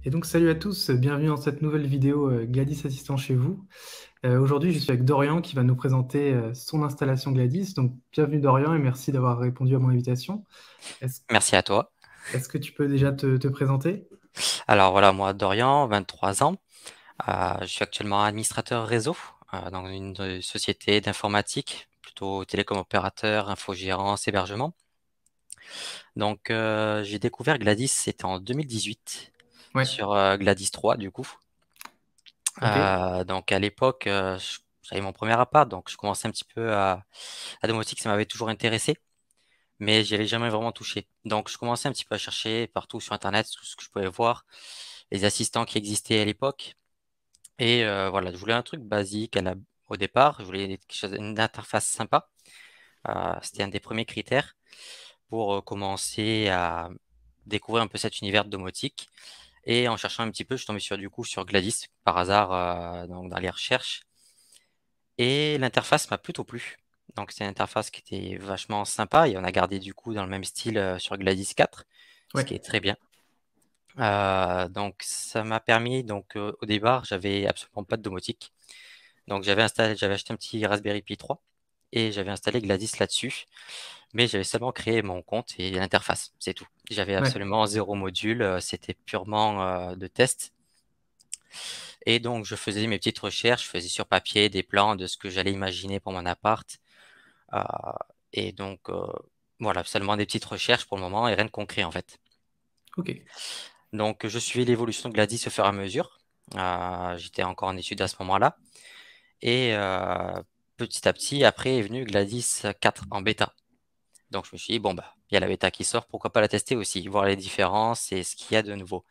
Et donc salut à tous, bienvenue dans cette nouvelle vidéo Gladys Assistant chez vous. Aujourd'hui je suis avec Dorian qui va nous présenter son installation Gladys. Donc bienvenue Dorian et merci d'avoir répondu à mon invitation. Est-ce, Merci à toi. est-ce que tu peux déjà te présenter? Alors voilà, moi Dorian, 23 ans. Je suis actuellement administrateur réseau dans une société d'informatique, plutôt télécom opérateur, infogérance, hébergement. Donc j'ai découvert Gladys, c'était en 2018 Ouais, sur Gladys 3 du coup. ok. Donc à l'époque, j'avais mon premier appart, donc je commençais un petit peu à la domotique, ça m'avait toujours intéressé, mais j'y avais jamais vraiment touché. Donc je commençais un petit peu à chercher partout sur Internet tout ce que je pouvais voir, les assistants qui existaient à l'époque. Et voilà, je voulais un truc basique au départ. Je voulais quelque chose, une interface sympa. C'était un des premiers critères pour commencer à découvrir un peu cet univers de domotique. Et en cherchant un petit peu, je suis tombé sur du coup sur Gladys par hasard donc dans les recherches. Et l'interface m'a plutôt plu. Donc c'est une interface qui était vachement sympa et on a gardé du coup dans le même style sur Gladys 4, ce Ouais, qui est très bien. Donc ça m'a permis donc au départ j'avais absolument pas de domotique. Donc j'avais acheté un petit Raspberry Pi 3 et j'avais installé Gladys là-dessus, mais j'avais seulement créé mon compte et l'interface, c'est tout. J'avais ouais, absolument zéro module, c'était purement de test. Et donc je faisais mes petites recherches, je faisais sur papier des plans de ce que j'allais imaginer pour mon appart. Euh, et donc voilà, seulement des petites recherches pour le moment et rien de concret en fait. ok. Donc je suivais l'évolution de Gladys au fur et à mesure. J'étais encore en études à ce moment-là. Et petit à petit, après est venu Gladys 4 en bêta. Donc je me suis dit, bon, bah, il y a la bêta qui sort, pourquoi pas la tester aussi, voir les différences et ce qu'il y a de nouveau.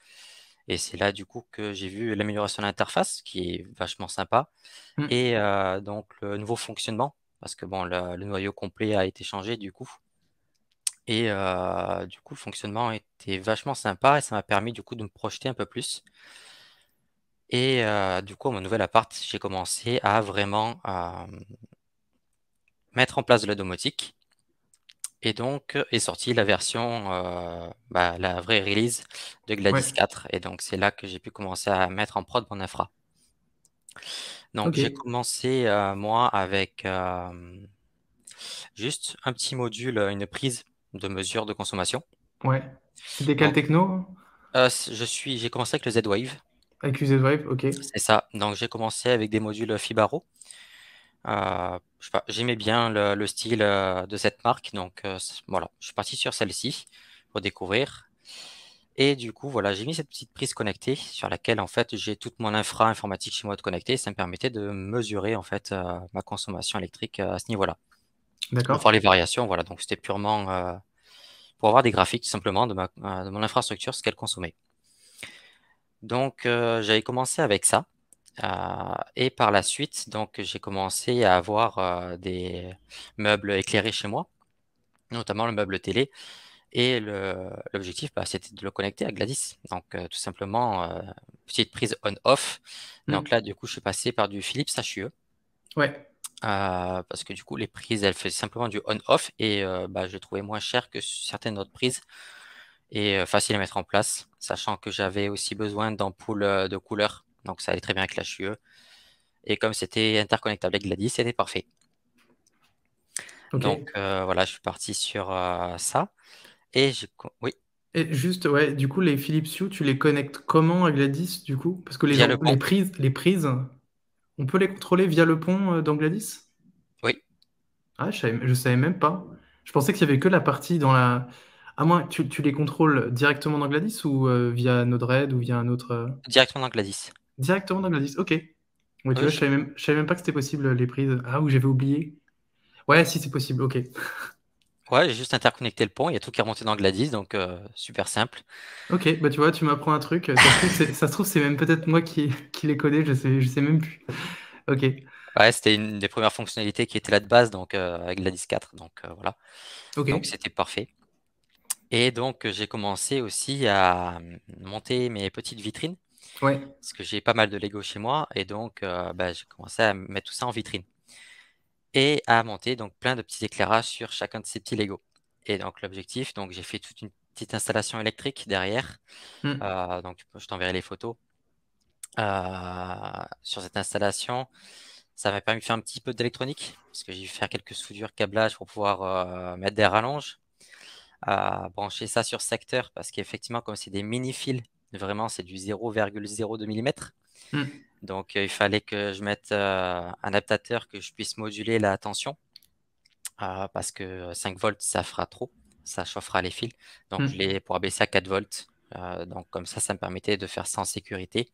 Et c'est là, du coup, que j'ai vu l'amélioration de l'interface, qui est vachement sympa, Hmm. et donc le nouveau fonctionnement, parce que bon, le noyau complet a été changé, du coup. Et du coup, le fonctionnement était vachement sympa et ça m'a permis, du coup, de me projeter un peu plus. Et du coup, mon nouvel appart, j'ai commencé à vraiment mettre en place de la domotique. Et donc est sortie la version, bah, la vraie release de Ouais, Gladys 4. Et donc c'est là que j'ai pu commencer à mettre en prod mon infra. Donc ok. j'ai commencé moi avec juste un petit module, une prise de mesure de consommation. Ouais. C'était quelle Donc techno? j'ai commencé avec le Z-Wave, Accusé de Vibe, ok. c'est ça. Donc j'ai commencé avec des modules Fibaro. Je sais pas, j'aimais bien le style de cette marque, donc voilà, je suis parti sur celle-ci pour découvrir. Et du coup, voilà, j'ai mis cette petite prise connectée sur laquelle en fait j'ai toute mon infra informatique chez moi de connecter. Ça me permettait de mesurer en fait ma consommation électrique à ce niveau-là, de D'accord. voir les variations. Voilà, donc c'était purement pour avoir des graphiques tout simplement de mon infrastructure, ce qu'elle consommait. Donc j'avais commencé avec ça. Et par la suite, donc j'ai commencé à avoir des meubles éclairés chez moi, notamment le meuble télé. Et l'objectif, bah, c'était de le connecter à Gladys. Donc tout simplement, petite prise on-off. Donc Hmm. là, du coup, je suis passé par du Philips HUE. Ouais, Parce que du coup, les prises, elles faisaient simplement du on-off et bah, je les trouvais moins cher que certaines autres prises et facile à mettre en place, sachant que j'avais aussi besoin d'ampoules de couleur. Donc ça allait très bien avec l'HUE. Et comme c'était interconnectable avec Gladys, c'était parfait. ok. Donc voilà, je suis parti sur ça. Et oui, Et juste, ouais, du coup, les Philips Hue, tu les connectes comment à Gladys, du coup? Parce que via le pont. les prises, on peut les contrôler via le pont dans Gladys? Oui, Ah, je savais même pas. Je pensais qu'il y avait que la partie dans la... À moins, tu les contrôles directement dans Gladys ou via Node-RED ou via un autre... directement dans Gladys. Directement dans Gladys, ok. Ouais, tu Oui, vois, je savais même pas que c'était possible, les prises. Ah, ou j'avais oublié. Ouais, si, c'est possible, ok. ouais, j'ai juste interconnecté le pont, il y a tout qui est remonté dans Gladys, donc super simple. Ok, bah tu vois, tu m'apprends un truc. Ça se trouve, c'est même peut-être moi qui l'ai codé, je sais même plus. Ok, Ouais, c'était une des premières fonctionnalités qui était là de base, donc avec Gladys 4, donc voilà. ok. Donc c'était parfait. Et donc j'ai commencé aussi à monter mes petites vitrines, Ouais. parce que j'ai pas mal de Lego chez moi, et donc bah, j'ai commencé à mettre tout ça en vitrine. Et à monter donc plein de petits éclairages sur chacun de ces petits Lego. Et donc l'objectif, donc j'ai fait toute une petite installation électrique derrière. Hmm. Donc, je t'enverrai les photos. Sur cette installation, ça m'a permis de faire un petit peu d'électronique, parce que j'ai dû faire quelques soudures, câblages pour pouvoir mettre des rallonges, brancher ça sur secteur, parce qu'effectivement, comme c'est des mini-fils, vraiment c'est du 0,02 mm. Hmm. Donc il fallait que je mette un adaptateur que je puisse moduler la tension, parce que 5 volts, ça fera trop, ça chauffera les fils. Donc je Hmm. l'ai pour abaisser à 4 volts. Donc comme ça me permettait de faire ça en sécurité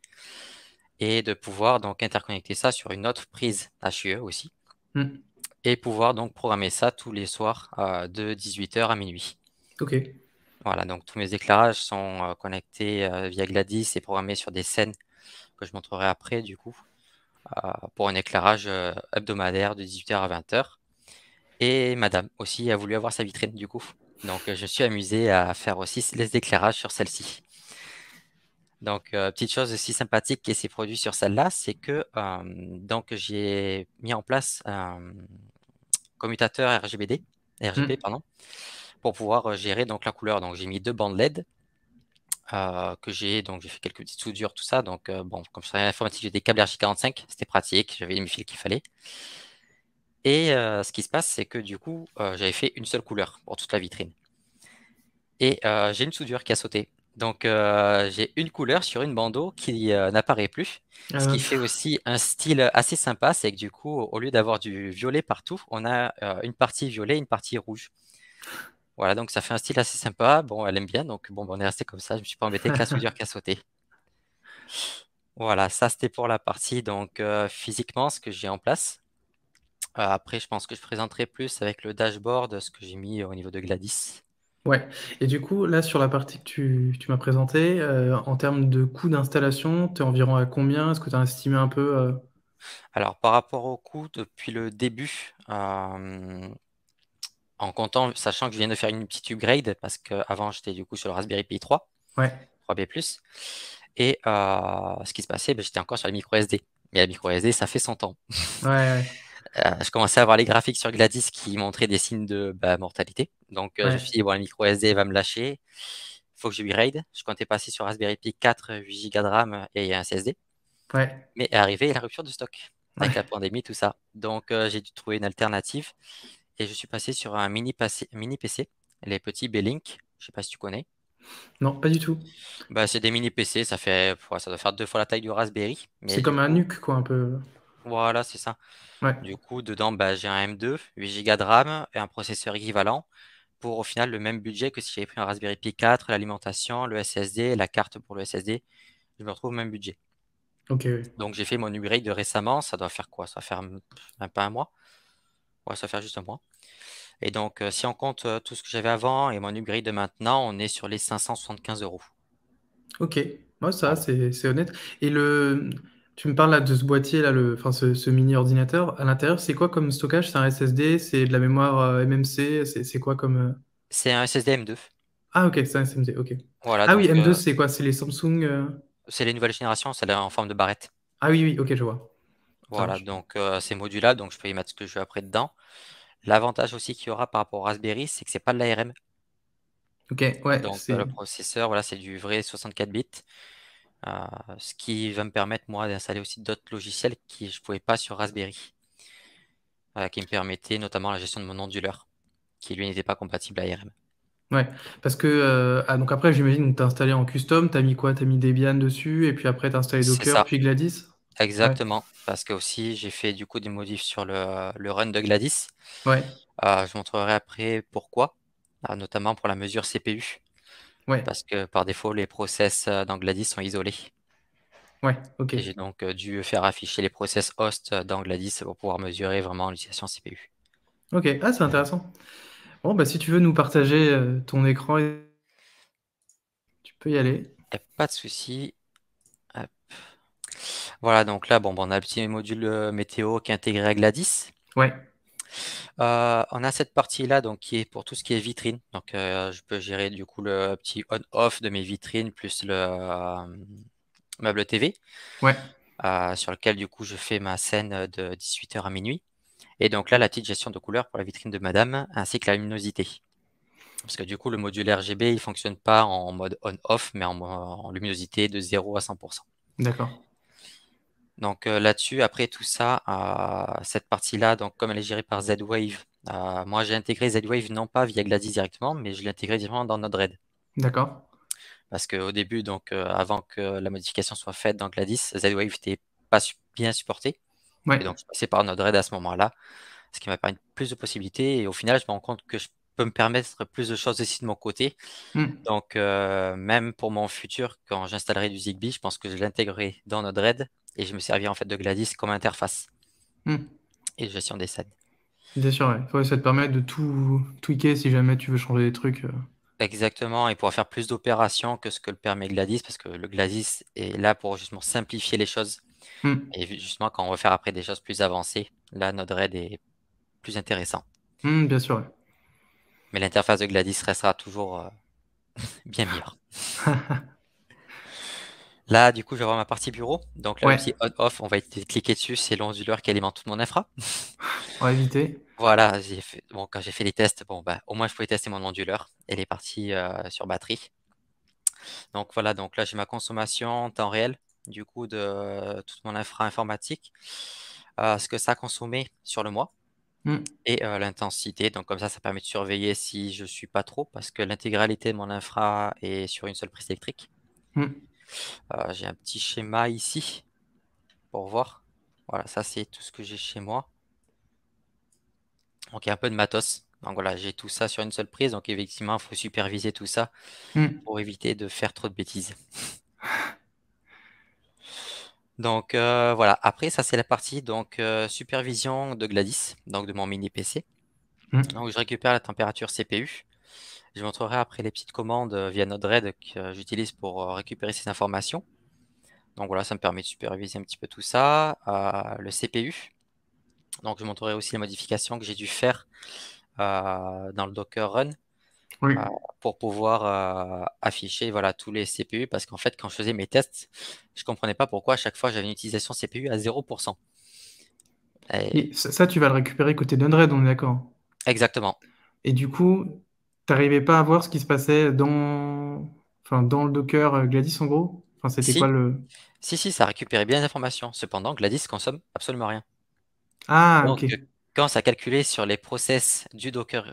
et de pouvoir donc interconnecter ça sur une autre prise HUE aussi Hmm. et pouvoir donc programmer ça tous les soirs de 18h à minuit. Ok. Voilà, donc tous mes éclairages sont connectés via Gladys et programmés sur des scènes que je montrerai après du coup pour un éclairage hebdomadaire de 18h à 20h. Et madame aussi a voulu avoir sa vitrine du coup. Donc je suis amusé à faire aussi les éclairages sur celle-ci. Donc petite chose aussi sympathique qui s'est produite sur celle-là, c'est que donc j'ai mis en place un commutateur RGB Hmm. pardon, pour pouvoir gérer donc la couleur. Donc j'ai mis deux bandes LED que j'ai fait quelques petites soudures tout ça. Donc bon, comme je travaille en informatique, j'ai des câbles RJ45, c'était pratique, j'avais les fils qu'il fallait. Et ce qui se passe, c'est que du coup, j'avais fait une seule couleur pour toute la vitrine. Et j'ai une soudure qui a sauté. Donc j'ai une couleur sur une bandeau qui n'apparaît plus. Ah Ce qui mince. fait aussi un style assez sympa, c'est que du coup, au lieu d'avoir du violet partout, on a une partie violet, une partie rouge. Voilà, donc ça fait un style assez sympa. Bon, elle aime bien, donc bon, on est resté comme ça. Je me suis pas embêté avec la soudure qui a sauté. Voilà, ça c'était pour la partie donc physiquement ce que j'ai en place. Après, je pense que je présenterai plus avec le dashboard ce que j'ai mis au niveau de Gladys. Ouais. Et du coup, là, sur la partie que tu m'as présentée, en termes de coût d'installation, tu es environ à combien? Est-ce que tu as estimé un peu Alors, par rapport au coût, depuis le début, en comptant, sachant que je viens de faire une petite upgrade, parce qu'avant j'étais du coup sur le Raspberry Pi 3, Ouais. 3B+, et ce qui se passait, ben, j'étais encore sur la micro SD. Mais la micro SD, ça fait 100 ans. Ouais, ouais. Je commençais à avoir les graphiques sur Gladys qui montraient des signes de mortalité. Donc je me suis Ouais. dit, bon, la micro SD va me lâcher, il faut que je upgrade. Je comptais passer sur Raspberry Pi 4, 8 Go de RAM et un SSD. Ouais. Mais est arrivée la rupture de stock avec la Ouais. pandémie, tout ça. Donc j'ai dû trouver une alternative et je suis passé sur un mini PC, les petits B-Link. Je sais pas si tu connais. Non, pas du tout. Bah, c'est des mini PC, ouais, ça doit faire deux fois la taille du Raspberry. Mais C'est du comme un coup, nuque, quoi, un peu. voilà, c'est ça. Ouais. Du coup, dedans, bah, j'ai un M2, 8 Go de RAM et un processeur équivalent pour au final le même budget que si j'avais pris un Raspberry Pi 4, l'alimentation, le SSD, la carte pour le SSD. Je me retrouve au même budget. Ok, oui. Donc j'ai fait mon upgrade de récemment, ça doit faire quoi? Ça va faire même pas un mois. Ouais, ça va faire juste un mois. Et donc, si on compte tout ce que j'avais avant et mon upgrade de maintenant, on est sur les 575 €. Ok. Moi, ça, Voilà. c'est honnête. Et tu me parles là de ce boîtier, là, enfin, ce mini ordinateur. À l'intérieur, c'est quoi comme stockage? C'est un SSD? C'est de la mémoire MMC? C'est quoi comme. C'est un SSD M2. Ah, ok, c'est un SMD. Ok. Voilà, Ah oui, donc M2, c'est quoi? C'est les Samsung. c'est les nouvelles générations, c'est en forme de barrette. Ah oui, oui, ok, je vois. Ça Voilà, marche. donc c'est modulable, donc je peux y mettre ce que je veux après dedans. L'avantage aussi qu'il y aura par rapport au Raspberry, c'est que c'est pas de l'ARM. Ok, ouais, Donc le processeur, voilà, c'est du vrai 64 bits, euh, ce qui va me permettre moi d'installer aussi d'autres logiciels qui je pouvais pas sur Raspberry, qui me permettaient notamment la gestion de mon onduleur, qui lui n'était pas compatible à ARM. ouais. Parce que. Ah, donc après, j'imagine que tu as installé en custom. Tu as mis quoi? Tu as mis Debian dessus, et puis après, tu as installé C'est Docker, ça, puis Gladys? Ouais. exactement, parce que aussi j'ai fait du coup des modifs sur le run de Gladys. Ouais. Je montrerai après pourquoi, notamment pour la mesure CPU, Ouais. parce que par défaut les process dans Gladys sont isolés. Ouais. Ok. Et j'ai donc dû faire afficher les process host dans Gladys pour pouvoir mesurer vraiment l'utilisation CPU. Ok. Ah, c'est intéressant. Bon, bah, si tu veux nous partager ton écran, tu peux y aller. Y a pas de souci. Hop. Voilà, donc là, bon, on a le petit module météo qui est intégré à Gladys. Ouais. On a cette partie-là donc qui est pour tout ce qui est vitrine. Donc je peux gérer du coup le petit on-off de mes vitrines plus le meuble TV Ouais. sur lequel du coup je fais ma scène de 18h à minuit. Et donc là, la petite gestion de couleur pour la vitrine de madame ainsi que la luminosité. Parce que du coup, le module RGB, il fonctionne pas en mode on-off, mais en luminosité de 0 à 100%. D'accord. Donc là-dessus, après tout ça, cette partie-là, donc comme elle est gérée par Z-Wave, moi j'ai intégré Z-Wave non pas via Gladys directement, mais je l'ai intégré directement dans Node-RED. D'accord. Parce qu'au début, donc avant que la modification soit faite dans Gladys, Z-Wave n'était pas bien supporté. Ouais. Et donc je suis passé par Node-RED à ce moment-là, ce qui m'a permis plus de possibilités. Et au final, je me rends compte que je peux me permettre plus de choses aussi de mon côté. Hmm. Donc même pour mon futur, quand j'installerai du Zigbee, je pense que je l'intégrerai dans Node-RED et je me servirai en fait de Gladys comme interface Hmm. et gestion des scènes. Bien sûr, ouais. Ouais, ça te permet de tout tweaker si jamais tu veux changer des trucs. Exactement, et pouvoir faire plus d'opérations que ce que le permet Gladys, parce que le Gladys est là pour justement simplifier les choses. Hmm. Et justement, quand on veut faire après des choses plus avancées, là, Node-RED est plus intéressant. Hmm, bien sûr, Mais l'interface de Gladys restera toujours bien meilleure. Là, du coup, je vais voir ma partie bureau. Donc là, le ouais. petit on-off, on va cliquer dessus, c'est l'onduleur qui alimente toute mon infra. On va éviter. Voilà, bon, quand j'ai fait les tests, bon, bah, au moins je pouvais tester mon onduleur. Elle est partie sur batterie. Donc voilà, donc là j'ai ma consommation en temps réel, du coup de toute mon infra informatique, ce que ça a consommé sur le mois Hmm. et l'intensité. Donc comme ça permet de surveiller si je suis pas trop, parce que l'intégralité de mon infra est sur une seule prise électrique. Hmm. J'ai un petit schéma ici pour voir. Voilà, ça c'est tout ce que j'ai chez moi. Donc il y a un peu de matos. Donc voilà, j'ai tout ça sur une seule prise. Donc effectivement, il faut superviser tout ça Hmm. pour éviter de faire trop de bêtises. Donc voilà, après ça c'est la partie donc supervision de Gladys, donc de mon mini PC, Hmm. où je récupère la température CPU. Je montrerai après les petites commandes via Node-RED que j'utilise pour récupérer ces informations. Donc voilà, ça me permet de superviser un petit peu tout ça. Le CPU, donc je montrerai aussi les modifications que j'ai dû faire dans le Docker Run Oui. euh, pour pouvoir afficher voilà tous les CPU, parce qu'en fait quand je faisais mes tests, je comprenais pas pourquoi à chaque fois j'avais une utilisation CPU à 0%. Et Et ça, tu vas le récupérer côté Node-RED, on est d'accord. exactement. Et du coup, t'arrivais pas à voir ce qui se passait enfin, dans le Docker Gladys, en gros? Enfin, c'était quoi Si, le... si, ça récupérait bien les informations. Cependant, Gladys consomme absolument rien. Ah, Donc, ok. quand ça calculait sur les process du Docker,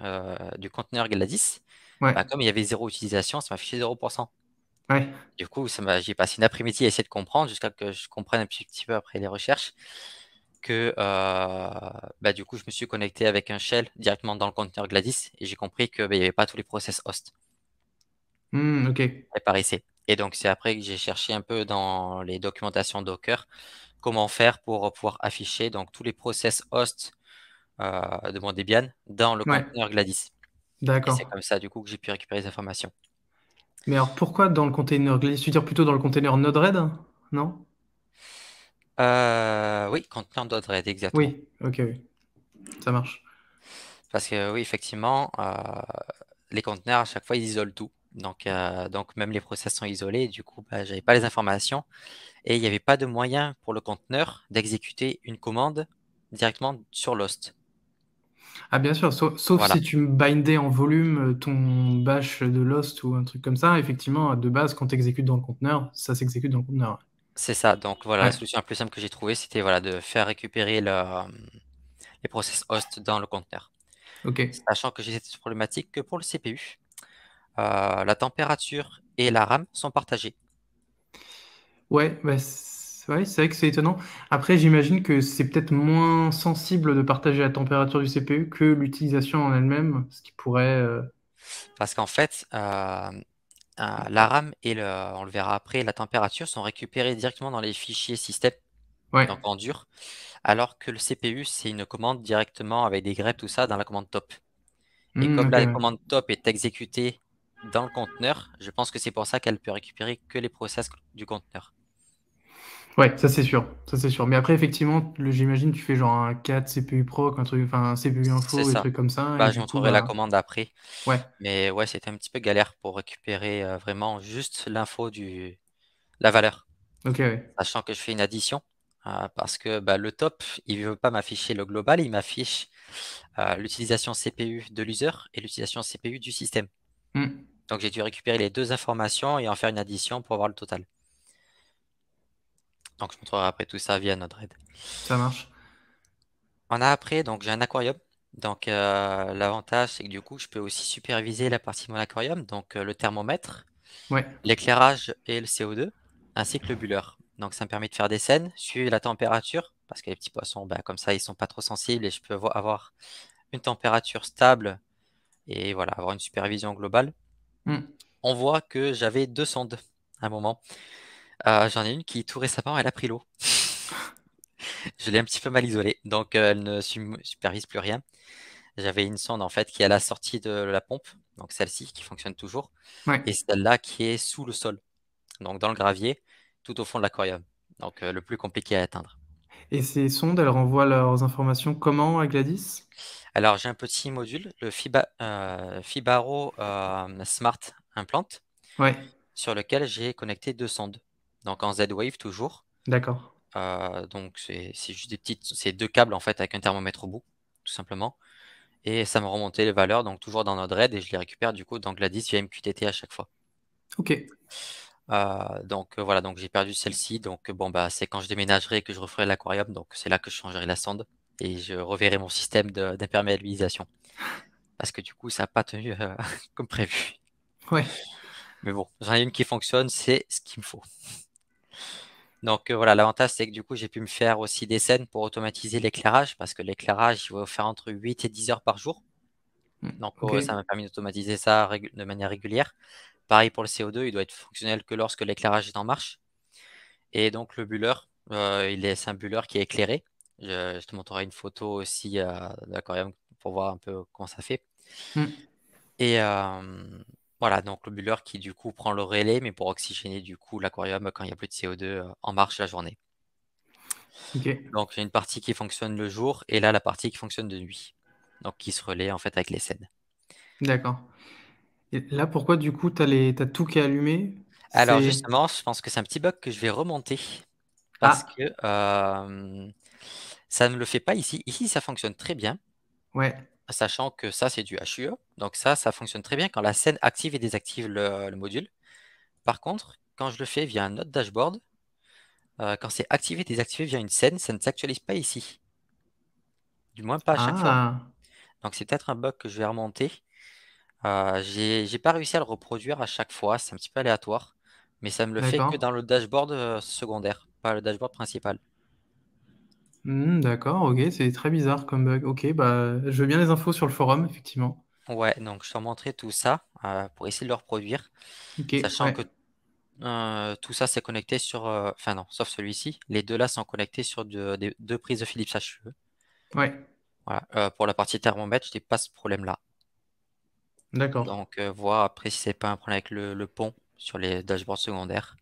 du conteneur Gladys, Ouais, bah, comme il y avait zéro utilisation, ça m'a affiché 0%. ouais. Du coup, j'ai passé une après-midi à essayer de comprendre jusqu'à que je comprenne un petit peu après les recherches que bah, du coup, je me suis connecté avec un shell directement dans le conteneur Gladys et j'ai compris que bah, il n'y avait pas tous les process host Hmm, ok. apparaissaient. Et donc, c'est après que j'ai cherché un peu dans les documentations Docker comment faire pour pouvoir afficher donc tous les process host de mon Debian dans le Ouais, conteneur Gladys. Et c'est d'accord. comme ça du coup que j'ai pu récupérer les informations. Mais alors, pourquoi dans le container Gladys? Tu veux dire plutôt dans le container Node-RED? Non? Oui, conteneur Node-RED exactement. Oui, ok, oui. Ça marche. Parce que oui, effectivement, les conteneurs à chaque fois ils isolent tout. Donc même les process sont isolés. Du coup, bah, j'avais pas les informations et il n'y avait pas de moyen pour le conteneur d'exécuter une commande directement sur l'host. Ah, bien sûr, sauf Voilà. si tu bindais en volume ton bash de Lost ou un truc comme ça. Effectivement, de base, quand tu exécutes dans le conteneur, ça s'exécute dans le conteneur. C'est ça. Donc voilà, la Ouais, solution la plus simple que j'ai trouvée, c'était voilà, de faire récupérer les process host dans le conteneur. ok. Sachant que j'ai cette problématique que pour le CPU, la température et la RAM sont partagées. Ouais, bah, ouais, c'est vrai que c'est étonnant. Après, j'imagine que c'est peut-être moins sensible de partager la température du CPU que l'utilisation en elle-même, ce qui pourrait... Parce qu'en fait, la RAM et on le verra après, la température sont récupérées directement dans les fichiers système, Ouais. donc en dur, alors que le CPU, c'est une commande directement avec des greps, tout ça, dans la commande top. Et Hmm, comme ok, la ouais. commande top est exécutée dans le conteneur, je pense que c'est pour ça qu'elle peut récupérer que les process du conteneur. Ouais, ça c'est sûr, ça c'est sûr. Mais après, effectivement, j'imagine tu fais genre un 4 CPU proc, un truc, enfin un CPU C'est info et ça. trucs comme ça, et Bah, je du coup, montrerai la bah, commande après. ouais, Mais ouais, c'était un petit peu galère pour récupérer vraiment juste l'info la valeur. ok, ouais. Sachant que je fais une addition, parce que bah, le top, il veut pas m'afficher le global, il m'affiche l'utilisation CPU de l'user et l'utilisation CPU du système. Hmm. Donc j'ai dû récupérer les deux informations et en faire une addition pour avoir le total. Donc je montrerai après tout ça via Node-RED. Ça marche. On a après, donc j'ai un aquarium. Donc l'avantage, c'est que du coup, je peux aussi superviser la partie de mon aquarium, donc le thermomètre, Ouais. l'éclairage et le CO2, ainsi que le bulleur. Donc ça me permet de faire des scènes, suivre la température, parce que les petits poissons, bah, comme ça, ils sont pas trop sensibles et je peux avoir une température stable et voilà, avoir une supervision globale. Hmm. On voit que j'avais deux sondes à un moment. J'en ai une qui tout récemment, elle a pris l'eau. Je l'ai un petit peu mal isolée, donc elle ne supervise plus rien. J'avais une sonde en fait qui est à la sortie de la pompe, donc celle-ci qui fonctionne toujours, Ouais. et celle-là qui est sous le sol, donc dans le gravier, tout au fond de l'aquarium. Donc le plus compliqué à atteindre. Et ces sondes, elles renvoient leurs informations comment à Gladys? Alors j'ai un petit module, le Fibaro Smart Implant, Ouais. sur lequel j'ai connecté deux sondes. Donc en Z-Wave toujours. D'accord. Donc c'est juste c'est deux câbles en fait avec un thermomètre au bout, tout simplement. Et ça me remontait les valeurs, donc toujours dans Node-RED, et je les récupère du coup dans Gladys via MQTT à chaque fois. Ok. Donc voilà, donc j'ai perdu celle-ci. Donc bon bah c'est quand je déménagerai que je referai l'aquarium, donc c'est là que je changerai la sonde et je reverrai mon système d'imperméabilisation. Parce que du coup ça n'a pas tenu comme prévu. Ouais. Mais bon, j'en ai une qui fonctionne, c'est ce qu'il me faut. Donc voilà, l'avantage c'est que du coup j'ai pu me faire aussi des scènes pour automatiser l'éclairage, parce que l'éclairage il va faire entre 8 et 10 heures par jour. Hmm. Donc Ok. ça m'a permis d'automatiser ça de manière régulière. Pareil pour le CO2, il doit être fonctionnel que lorsque l'éclairage est en marche. Et donc le buller, c'est un buller qui est éclairé. Je te montrerai une photo aussi de l'aquarium pour voir un peu comment ça fait. Hmm. Et voilà, donc le buller qui du coup prend le relais, mais pour oxygéner du coup l'aquarium quand il n'y a plus de CO2 en marche la journée. Ok. Donc il y a une partie qui fonctionne le jour et là la partie qui fonctionne de nuit. Donc qui se relaie en fait avec les scènes. D'accord. Et là, pourquoi du coup, t'as tout qui est allumé? Alors C'est... justement, je pense que c'est un petit bug que je vais remonter parce Ah, que ça ne le fait pas ici. Ici, ça fonctionne très bien, ouais. sachant que ça, c'est du HUE. Donc ça fonctionne très bien quand la scène active et désactive le module. Par contre, quand je le fais via un autre dashboard, quand c'est activé et désactivé via une scène, ça ne s'actualise pas ici. Du moins pas à chaque fois. Ah, Donc c'est peut-être un bug que je vais remonter. J'ai pas réussi à le reproduire à chaque fois, c'est un petit peu aléatoire, mais ça me le fait que d'accord. dans le dashboard secondaire, pas le dashboard principal. Hmm, d'accord, ok, c'est très bizarre comme bug. Ok, bah, je veux bien les infos sur le forum, effectivement. Ouais, donc je t'en montrer tout ça pour essayer de le reproduire, Ok, sachant ouais. que tout ça c'est connecté sur, enfin non, sauf celui-ci, les deux là sont connectés sur des deux prises de Philips HUE. Ouais, Voilà. Pour la partie thermomètre, je n'ai pas ce problème-là. d'accord. Donc voir après si c'est pas un problème avec le pont sur les dashboards secondaires.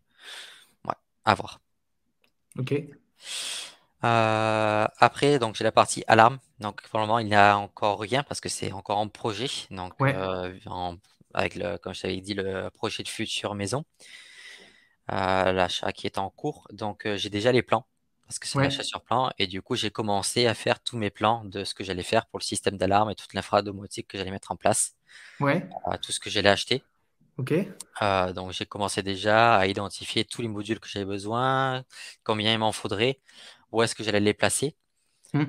Ouais, à voir. Ok, Après, donc j'ai la partie alarme. Donc pour le moment, il n'y a encore rien parce que c'est encore en projet. Donc ouais, avec comme je t'avais dit, le projet de future maison, l'achat qui est en cours. Donc j'ai déjà les plans parce que c'est un achat ouais. sur plan. Et du coup, j'ai commencé à faire tous mes plans de ce que j'allais faire pour le système d'alarme et toute l'infra domotique que j'allais mettre en place, Ouais, tout ce que j'allais acheter. ok. Donc j'ai commencé déjà à identifier tous les modules que j'avais besoin, combien il m'en faudrait, où est-ce que j'allais les placer. Hmm.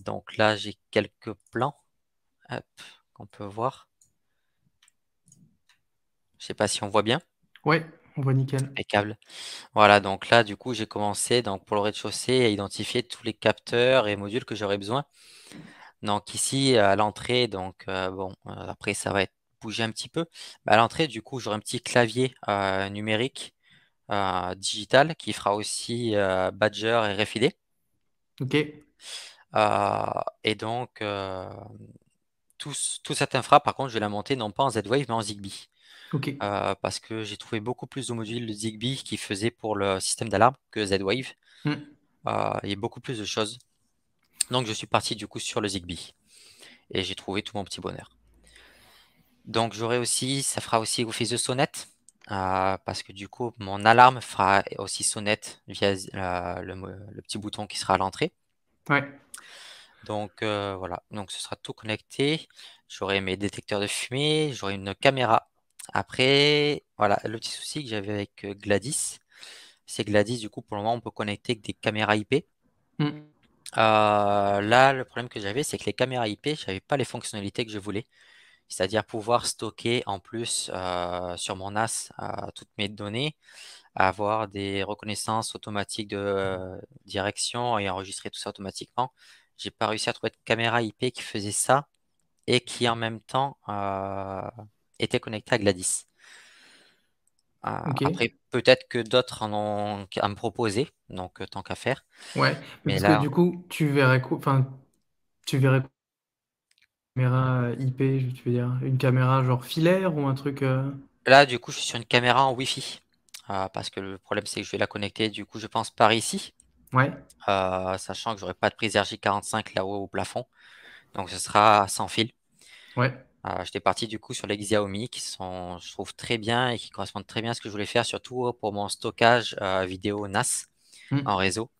Donc là, j'ai quelques plans hop, qu'on peut voir. Je sais pas si on voit bien. Ouais, on voit nickel. Impeccable. Voilà, donc là, du coup, j'ai commencé donc pour le rez-de-chaussée à identifier tous les capteurs et modules que j'aurais besoin. Donc ici, à l'entrée, donc bon, après ça va être bougé un petit peu. Mais à l'entrée, du coup, j'aurai un petit clavier numérique digital qui fera aussi Badger et RFID. Ok, Et donc, tout cette infra, par contre, je vais la monter non pas en Z-Wave, mais en Zigbee. ok. Parce que j'ai trouvé beaucoup plus de modules de Zigbee qui faisaient pour le système d'alarme que Z-Wave. Hmm. Il y a beaucoup plus de choses. Donc, je suis parti du coup sur le Zigbee. Et j'ai trouvé tout mon petit bonheur. Donc, j'aurai aussi, ça fera aussi Office de sonnette. Parce que du coup, mon alarme fera aussi sonnette via le petit bouton qui sera à l'entrée. Ouais, Donc voilà, donc ce sera tout connecté. J'aurai mes détecteurs de fumée, j'aurai une caméra. Après, voilà, le petit souci que j'avais avec Gladys, c'est que Gladys, du coup, pour le moment, on peut connecter que des caméras IP. Hmm. Là, le problème que j'avais, c'est que les caméras IP, je n'avais pas les fonctionnalités que je voulais. C'est-à-dire pouvoir stocker en plus sur mon NAS toutes mes données, avoir des reconnaissances automatiques de direction et enregistrer tout ça automatiquement. J'ai pas réussi à trouver de caméra IP qui faisait ça et qui en même temps était connectée à Gladys. Ok. Après, peut-être que d'autres en ont à me proposer, donc tant qu'à faire. Ouais. Mais Mais parce que là, du coup, tu verrais quoi, enfin, tu verrais quoi, caméra IP, tu veux dire, une caméra genre filaire ou un truc. là, du coup, je suis sur une caméra en Wi-Fi. Parce que le problème, c'est que je vais la connecter, du coup, je pense par ici. Ouais. Sachant que j'aurai pas de prise RJ45 là-haut au plafond. Donc ce sera sans fil. Ouais. J'étais parti du coup sur les Xiaomi qui sont, je trouve, très bien et qui correspondent très bien à ce que je voulais faire, surtout pour mon stockage vidéo NAS en Hmm. réseau.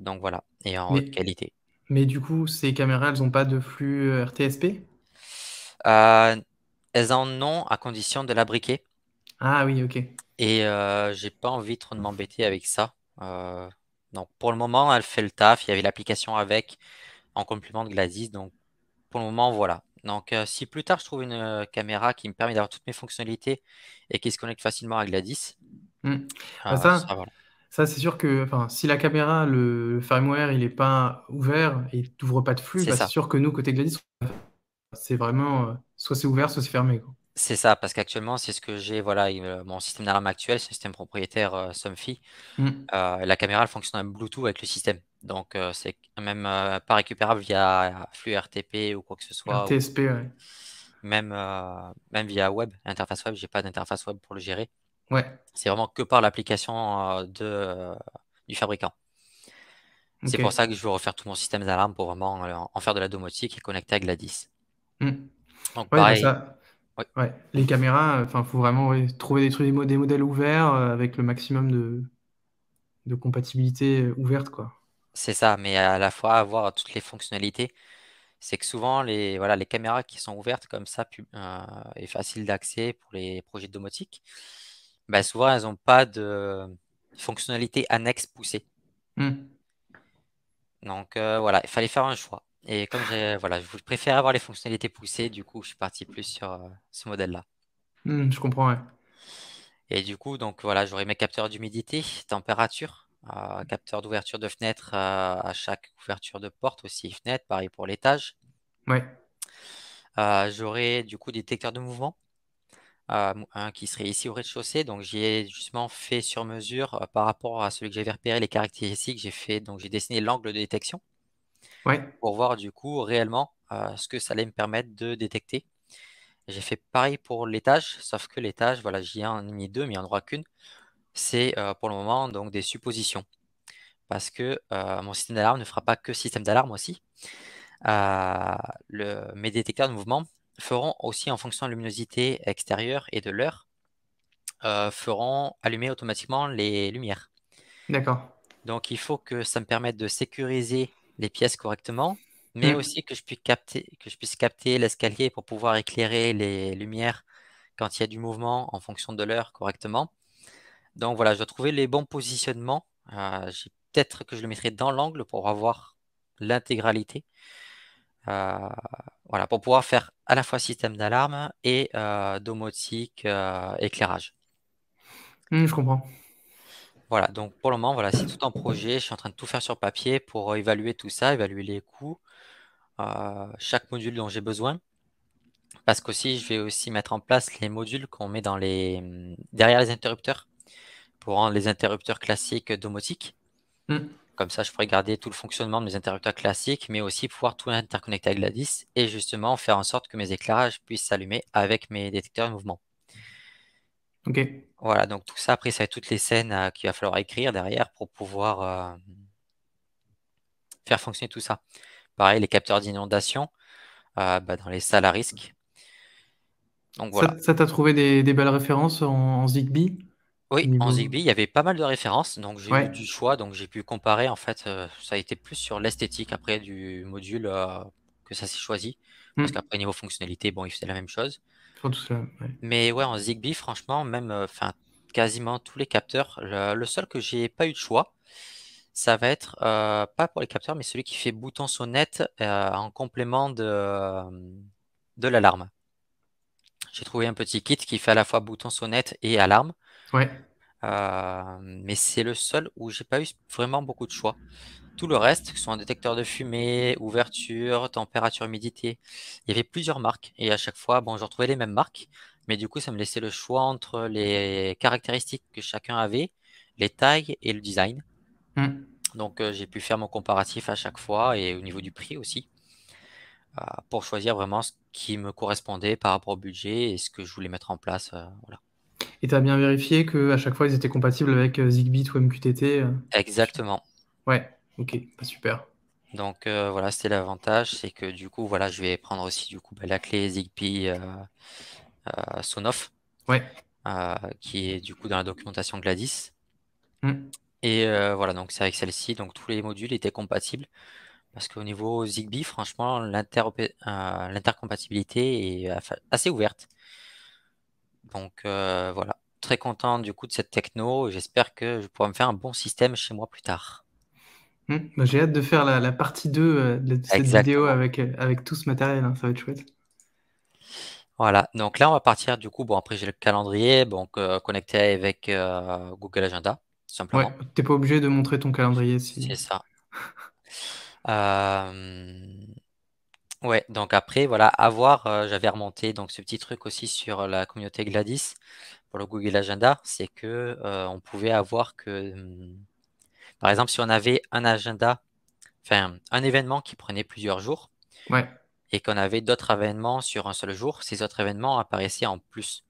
Donc voilà, et en haute Mais, qualité. mais du coup, ces caméras, elles ont pas de flux RTSP? Euh, Elles en ont à condition de la briquer. Ah oui, ok. Et j'ai pas envie trop de m'embêter avec ça. Donc pour le moment, elle fait le taf. Il y avait l'application avec en complément de Gladys. Donc pour le moment, voilà. Donc, si plus tard je trouve une caméra qui me permet d'avoir toutes mes fonctionnalités et qui se connecte facilement à Gladys, Hmm. Bah ça, voilà. ça c'est sûr que, enfin, si la caméra, le firmware, il est pas ouvert et t'ouvre pas de flux, C'est bah c'est ça. sûr que nous, côté Gladys, c'est vraiment, soit c'est ouvert, soit c'est fermé, quoi. C'est ça, parce qu'actuellement, c'est ce que j'ai. Voilà, mon système d'alarme actuel, c'est un système propriétaire Somfy. Hmm. La caméra, elle fonctionne en Bluetooth avec le système. Donc, c'est même pas récupérable via flux RTP ou quoi que ce soit, ou TSP, ouais. même via web, interface web. J'ai pas d'interface web pour le gérer. Ouais, C'est vraiment que par l'application du fabricant. C'est ok. pour ça que je veux refaire tout mon système d'alarme pour vraiment en faire de la domotique et connecter à Gladys. Hmm. Donc Ouais, bah pareil, ça, oui, ouais. Les caméras, enfin, faut vraiment ouais, trouver des trucs, des modèles ouverts avec le maximum de compatibilité ouverte, quoi. c'est ça, mais à la fois avoir toutes les fonctionnalités. C'est que souvent voilà, les caméras qui sont ouvertes comme ça et faciles d'accès pour les projets de domotique, bah, souvent elles n'ont pas de fonctionnalité annexe poussée. Hmm. Donc voilà, il fallait faire un choix. Et comme voilà, je préfère avoir les fonctionnalités poussées, du coup je suis parti plus sur ce modèle-là. Hmm, je comprends, ouais. Et du coup, donc voilà, j'aurai mes capteurs d'humidité, température, capteur d'ouverture de fenêtre à chaque ouverture de porte aussi, fenêtre, pareil pour l'étage. Ouais, J'aurai du coup des détecteurs de mouvement, un qui serait ici au rez-de-chaussée. Donc j'y ai justement fait sur mesure par rapport à celui que j'avais repéré, les caractéristiques. Donc j'ai dessiné l'angle de détection ouais, pour voir du coup réellement ce que ça allait me permettre de détecter. J'ai fait pareil pour l'étage, sauf que l'étage, voilà, j'y ai mis deux, mais il n'y en aura qu'une. C'est pour le moment donc des suppositions. Parce que mon système d'alarme ne fera pas que système d'alarme aussi. Mes détecteurs de mouvement feront aussi en fonction de la luminosité extérieure et de l'heure, feront allumer automatiquement les lumières. d'accord. Donc il faut que ça me permette de sécuriser les pièces correctement, mais Hmm. aussi que je puisse capter l'escalier pour pouvoir éclairer les lumières quand il y a du mouvement en fonction de l'heure correctement. Donc voilà, je dois trouver les bons positionnements. Peut-être que je le mettrai dans l'angle pour avoir l'intégralité. Euh, voilà, pour pouvoir faire à la fois système d'alarme et domotique, éclairage. Hmm, je comprends. Voilà, donc pour le moment, voilà, c'est tout en projet. Je suis en train de tout faire sur papier pour évaluer tout ça, évaluer les coûts, chaque module dont j'ai besoin. Parce qu'aussi, je vais aussi mettre en place les modules qu'on met derrière les interrupteurs pour rendre les interrupteurs classiques domotiques. Hmm. Comme ça, je pourrais garder tout le fonctionnement de mes interrupteurs classiques, mais aussi pouvoir tout interconnecter avec Gladys et justement faire en sorte que mes éclairages puissent s'allumer avec mes détecteurs de mouvement. Ok. Voilà, donc tout ça, après, ça va être toutes les scènes qu'il va falloir écrire derrière pour pouvoir faire fonctionner tout ça. Pareil, les capteurs d'inondation bah, dans les salles à risque. Donc voilà. Ça t'a trouvé des belles références en Zigbee? au Oui, en niveau. Zigbee, il y avait pas mal de références, donc j'ai eu Ouais. du choix, donc j'ai pu comparer. En fait, ça a été plus sur l'esthétique après du module que ça s'est choisi, parce Hmm. qu'après niveau fonctionnalité, bon, il faisait la même chose. Surtout ça. Ouais. Mais ouais, en Zigbee, franchement, même, enfin, quasiment tous les capteurs, le seul que j'ai pas eu de choix, ça va être pas pour les capteurs, mais celui qui fait bouton sonnette en complément de l'alarme. J'ai trouvé un petit kit qui fait à la fois bouton sonnette et alarme. Ouais. Mais c'est le seul où j'ai pas eu vraiment beaucoup de choix. Tout le reste, que ce soit un détecteur de fumée, ouverture, température, humidité, il y avait plusieurs marques. Et à chaque fois, bon, je retrouvais les mêmes marques, mais du coup, ça me laissait le choix entre les caractéristiques que chacun avait, les tailles et le design. Hmm. Donc, j'ai pu faire mon comparatif à chaque fois et au niveau du prix aussi, pour choisir vraiment ce qui me correspondait par rapport au budget et ce que je voulais mettre en place. Voilà. Et tu as bien vérifié que à chaque fois ils étaient compatibles avec Zigbee ou MQTT. Exactement. Ouais. Ok. Pas super. Donc voilà, c'était l'avantage, c'est que du coup, voilà, je vais prendre aussi du coup la clé Zigbee Sonoff, Ouais. qui est du coup dans la documentation Gladys. Hmm. Et voilà, donc c'est avec celle-ci, donc tous les modules étaient compatibles. Parce qu'au niveau Zigbee, franchement, l'intercompatibilité est assez ouverte. Donc voilà, très content du coup de cette techno. J'espère que je pourrai me faire un bon système chez moi plus tard. Bah, j'ai hâte de faire la partie 2 de cette vidéo Exactement. avec tout ce matériel, hein. Ça va être chouette. Voilà, donc là on va partir du coup, bon après j'ai le calendrier, donc connecté avec Google Agenda, tout Ouais. simplement. T'es pas obligé de montrer ton calendrier si. C'est ça. Euh, ouais, donc après voilà, j'avais remonté donc ce petit truc aussi sur la communauté Gladys pour le Google Agenda, c'est que on pouvait avoir que, par exemple si on avait un agenda, enfin un événement qui prenait plusieurs jours Ouais. et qu'on avait d'autres événements sur un seul jour, ces autres événements apparaissaient en plus.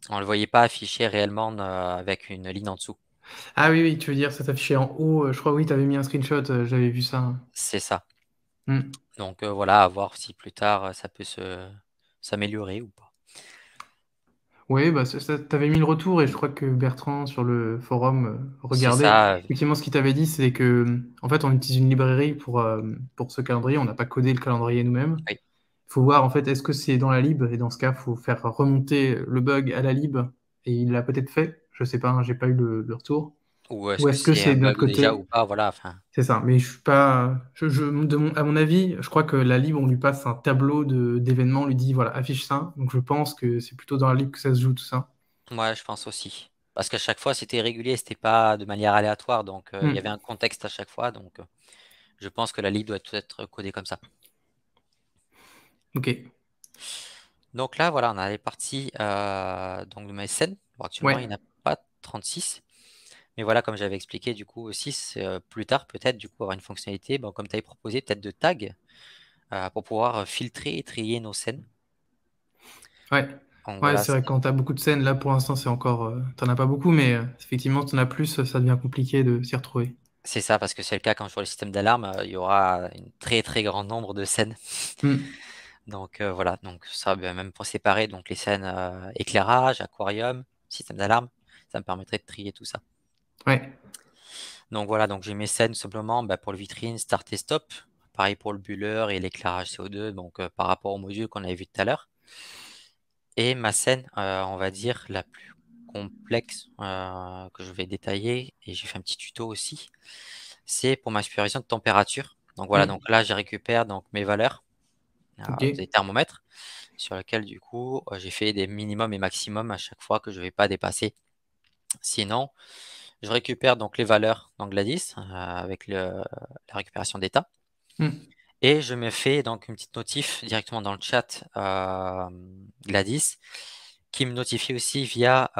On le voyait pas affiché réellement avec une ligne en dessous. Ah oui, oui, tu veux dire, ça s'affichait en haut. Je crois, oui, t'avais mis un screenshot, j'avais vu ça. C'est ça. Hmm. Donc voilà, à voir si plus tard ça peut s'améliorer ou pas. Oui, bah, t'avais mis le retour et je crois que Bertrand sur le forum C'est regardait. ça, Effectivement, ce qu'il t'avait dit, c'est que en fait, on utilise une librairie pour ce calendrier. On n'a pas codé le calendrier nous-mêmes. oui. Il faut voir en fait, est-ce que c'est dans la lib? Et dans ce cas, il faut faire remonter le bug à la lib. Et il l'a peut-être fait. Je sais pas, hein, j'ai pas eu le retour. Ou est-ce Ou que est-ce que c'est c'est un de notre bug déjà ou côté? pas, voilà, enfin. C'est ça, mais je suis pas. À mon avis, je crois que la lib, on lui passe un tableau d'événements, on lui dit voilà, affiche ça. Donc je pense que c'est plutôt dans la lib que ça se joue tout ça. Ouais, je pense aussi. Parce qu'à chaque fois c'était régulier, c'était pas de manière aléatoire, donc il y avait Hmm. un contexte à chaque fois, donc je pense que la ligne doit tout être codée comme ça. Ok. Donc là, voilà, on a les parties donc de ma scène. Bon, actuellement, il Ouais. n'y en a pas 36. Mais voilà, comme j'avais expliqué, du coup, aussi, plus tard, peut-être, du coup, avoir une fonctionnalité, bon, comme tu avais proposé, peut-être de tag pour pouvoir filtrer et trier nos scènes. Ouais. Donc Ouais, voilà, c'est vrai que quand t'as beaucoup de scènes, là pour l'instant c'est encore. T'en as pas beaucoup, mais effectivement, si t'en as plus, ça devient compliqué de s'y retrouver. c'est ça, parce que c'est le cas quand je vois le système d'alarme, il y aura une très très grand nombre de scènes. Hmm. Donc voilà, donc ça, ben, même pour séparer donc les scènes éclairage, aquarium, système d'alarme, ça me permettrait de trier tout ça. Ouais. Donc voilà, donc j'ai mes scènes simplement bah, pour le vitrine, start et stop. Pareil pour le bulleur et l'éclairage CO2, donc par rapport au module qu'on avait vu tout à l'heure. Et ma scène, on va dire, la plus complexe que je vais détailler, et j'ai fait un petit tuto aussi, c'est pour ma supervision de température. Donc voilà, Hmm. donc là, je récupère donc mes valeurs Ok. des thermomètres, sur lesquels du coup, j'ai fait des minimums et maximums à chaque fois que je ne vais pas dépasser. Sinon, je récupère donc les valeurs dans Gladys avec la récupération d'état. Hmm. Et je me fais donc une petite notif directement dans le chat Gladys qui me notifie aussi via